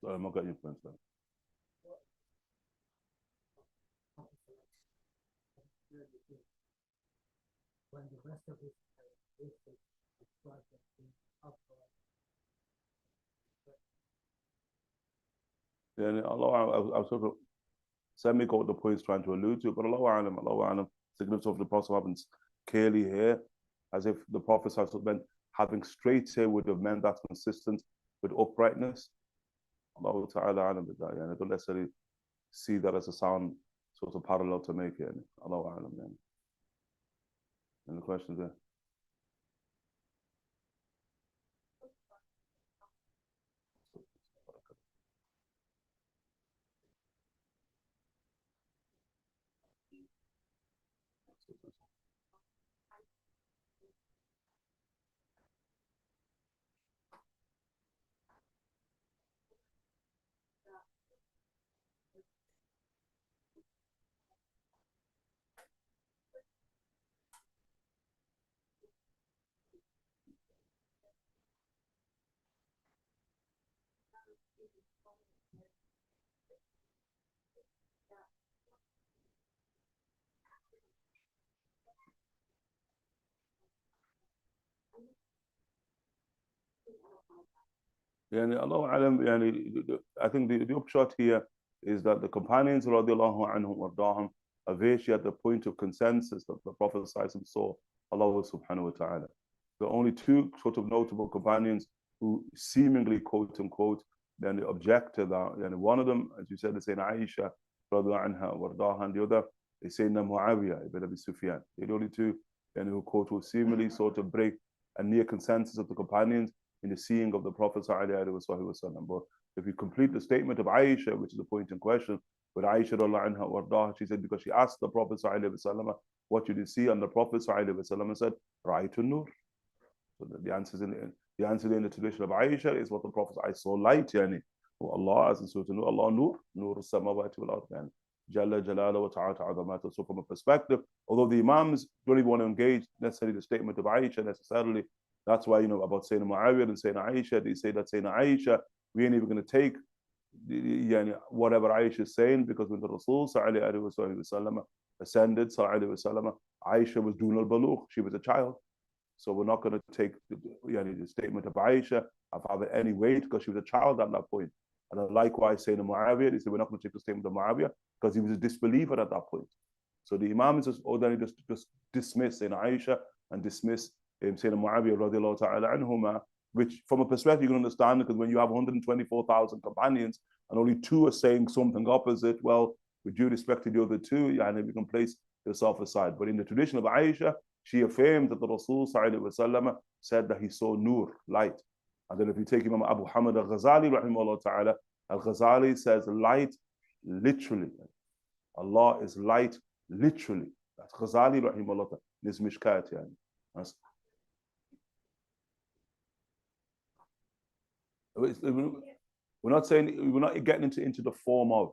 So I'm not getting your point, sir. When the rest of it is Yeah, Allah, I was sort of semi-got the point he's trying to allude to, but Allah Alam, significance of the Prophet happens clearly here, as if the Prophet meant having straight hair would have meant that's consistent with uprightness. Allah Ta'ala Alam with that, and I don't necessarily see that as a sound sort of parallel to make it. Allah Alam. Any questions there? Yani Allah Alam, I think the upshot here is that the companions radiallahu anhum wardahum are virtually at the point of consensus that the Prophet saw Allah subhanahu wa ta'ala. The only two sort of notable companions who seemingly quote unquote then object to that. And one of them, as you said, is Sayyidina Aisha radiallahu anha wardaha, and the other is Sayyidina Muawiyah ibn Abi Sufyan. The only two who quote who seemingly sort of break a near consensus of the companions in the seeing of the Prophet ﷺ. But if you complete the statement of Aisha, which is the point in question, with Aisha anha wardaha, she said, because she asked the Prophet ﷺ, what did you see? And the Prophet ﷺ said, Ra'aytu nur. So the answer in the tradition of Aisha is what the Prophet said, I saw light, yani. Oh Allah, as in Surah Nur, Allah nur as-samawati wal ard, Jalla Jalala wa ta'ala azamata. So from a perspective, although the Imams don't even want to engage necessarily the statement of Aisha necessarily, that's why, about Sayyidina Muawiyah and Sayyidina Aisha, they say that Sayyidina Aisha, we ain't even going to take whatever Aisha is saying, because when the Rasul ascended, Aisha was dun al-balugh, she was a child. So we're not going to take the statement of Aisha of having any weight because she was a child at that point. And likewise, Sayyidina Muawiyah, they said we're not going to take the statement of Muawiyah because he was a disbeliever at that point. So the Imams just ordinarily just dismiss Sayyidina Aisha and dismiss Sayyidina Muawiyah radiallahu ta'ala anhuma, which from a perspective you can understand, because when you have 124,000 companions and only two are saying something opposite, well, with due respect to the other two, and you can place yourself aside. But in the tradition of Aisha, she affirmed that the Rasul said that he saw nur, light. And then if you take Imam Abu Hamid al-Ghazali, rahimahullah ta'ala, al-Ghazali says light literally. Allah is light literally. That's Ghazali, rahimahullah ta'ala, in his Mishkat. We're not saying, we're not getting into the form of,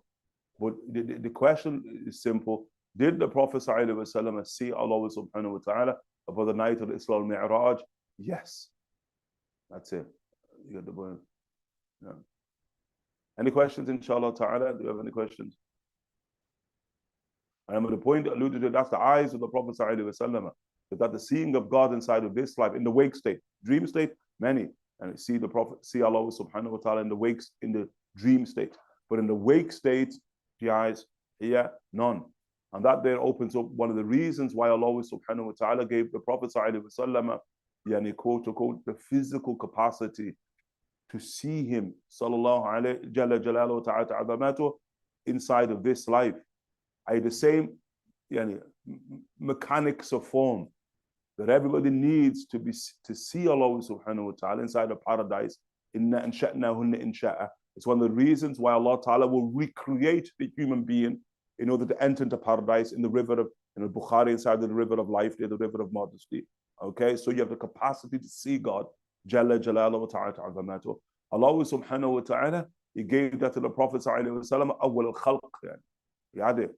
but the question is simple. Did the Prophet ﷺ see Allah subhanahu wa ta'ala about the night of the Isra al-Mi'raj? Yes. That's it. You got the point. Yeah. Any questions, inshallah ta'ala? Do you have any questions? And the point alluded to, that's the eyes of the Prophet ﷺ. That the seeing of God inside of this life, in the wake state, dream state, many. And see the Prophet, see Allah subhanahu wa ta'ala in the dream state. But in the wake state, the eyes, here, none. And that there opens up one of the reasons why Allah subhanahu wa ta'ala gave the Prophet sallallahu alaihi quote unquote, the physical capacity to see him, sallallahu alayhi jalla jalaluhu ta'ala inside of this life. The same mechanics of form that everybody needs to see Allah subhanahu wa ta'ala inside of paradise. Inna ansha'nahunna insha'a. It's one of the reasons why Allah ta'ala will recreate the human being in order to enter into paradise in the river of, Bukhari, inside the river of life, the river of Majesty. Okay, so you have the capacity to see God. Jalla Jalaluhu wa ta'ala azamatuh. Allah subhanahu wa ta'ala, he gave that to the Prophet sallallahu alaihi wasallam, awwal al-khalq. He had it,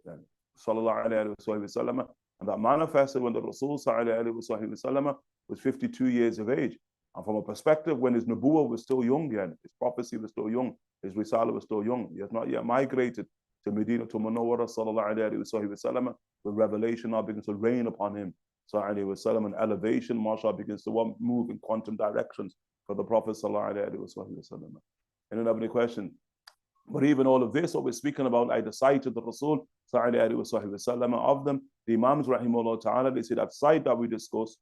sallallahu alaihi wasallam, and that manifested when the Rasul sallallahu alaihi wasallam was 52 years of age. And from a perspective when his nubuwwah was still young, his prophecy was still young, His Risala was still young. He has not yet migrated to Medina, to Munawwara, sallallahu alayhi wa sallam. The revelation now begins to rain upon him, sallallahu alayhi wa sallam, and elevation, mashallah, begins to move in quantum directions for the Prophet, sallallahu alayhi wa sallam. Anyone have any question? But even all of this, what we're speaking about, like the sight of the Rasul, sallallahu alayhi wa sallam, of them, the Imams, rahimahullah ta'ala, they say that sight that we discussed,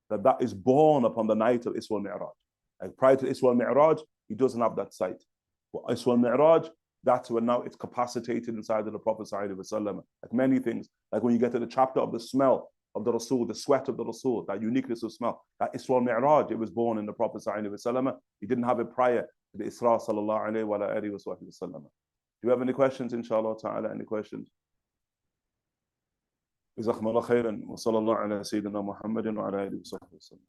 that is born upon the night of Isra al-Mi'raj. Like prior to Isra al-Mi'raj, he doesn't have that sight. But Isra al-Mi'raj, that's when now it's capacitated inside of the Prophet sallallahu alaihi wasallam. Like many things, like when you get to the chapter of the smell of the Rasul, the sweat of the Rasul, that uniqueness of smell, that Isra al-Mi'raj, it was born in the Prophet sallallahu alaihi wasallam. He didn't have it prior to the Isra sallallahu alaihi wasallam. Do you have any questions, inshallah ta'ala? Any questions? جزاكم الله خيرا وصلى الله على سيدنا محمد وعلى آله وصحبه وسلم.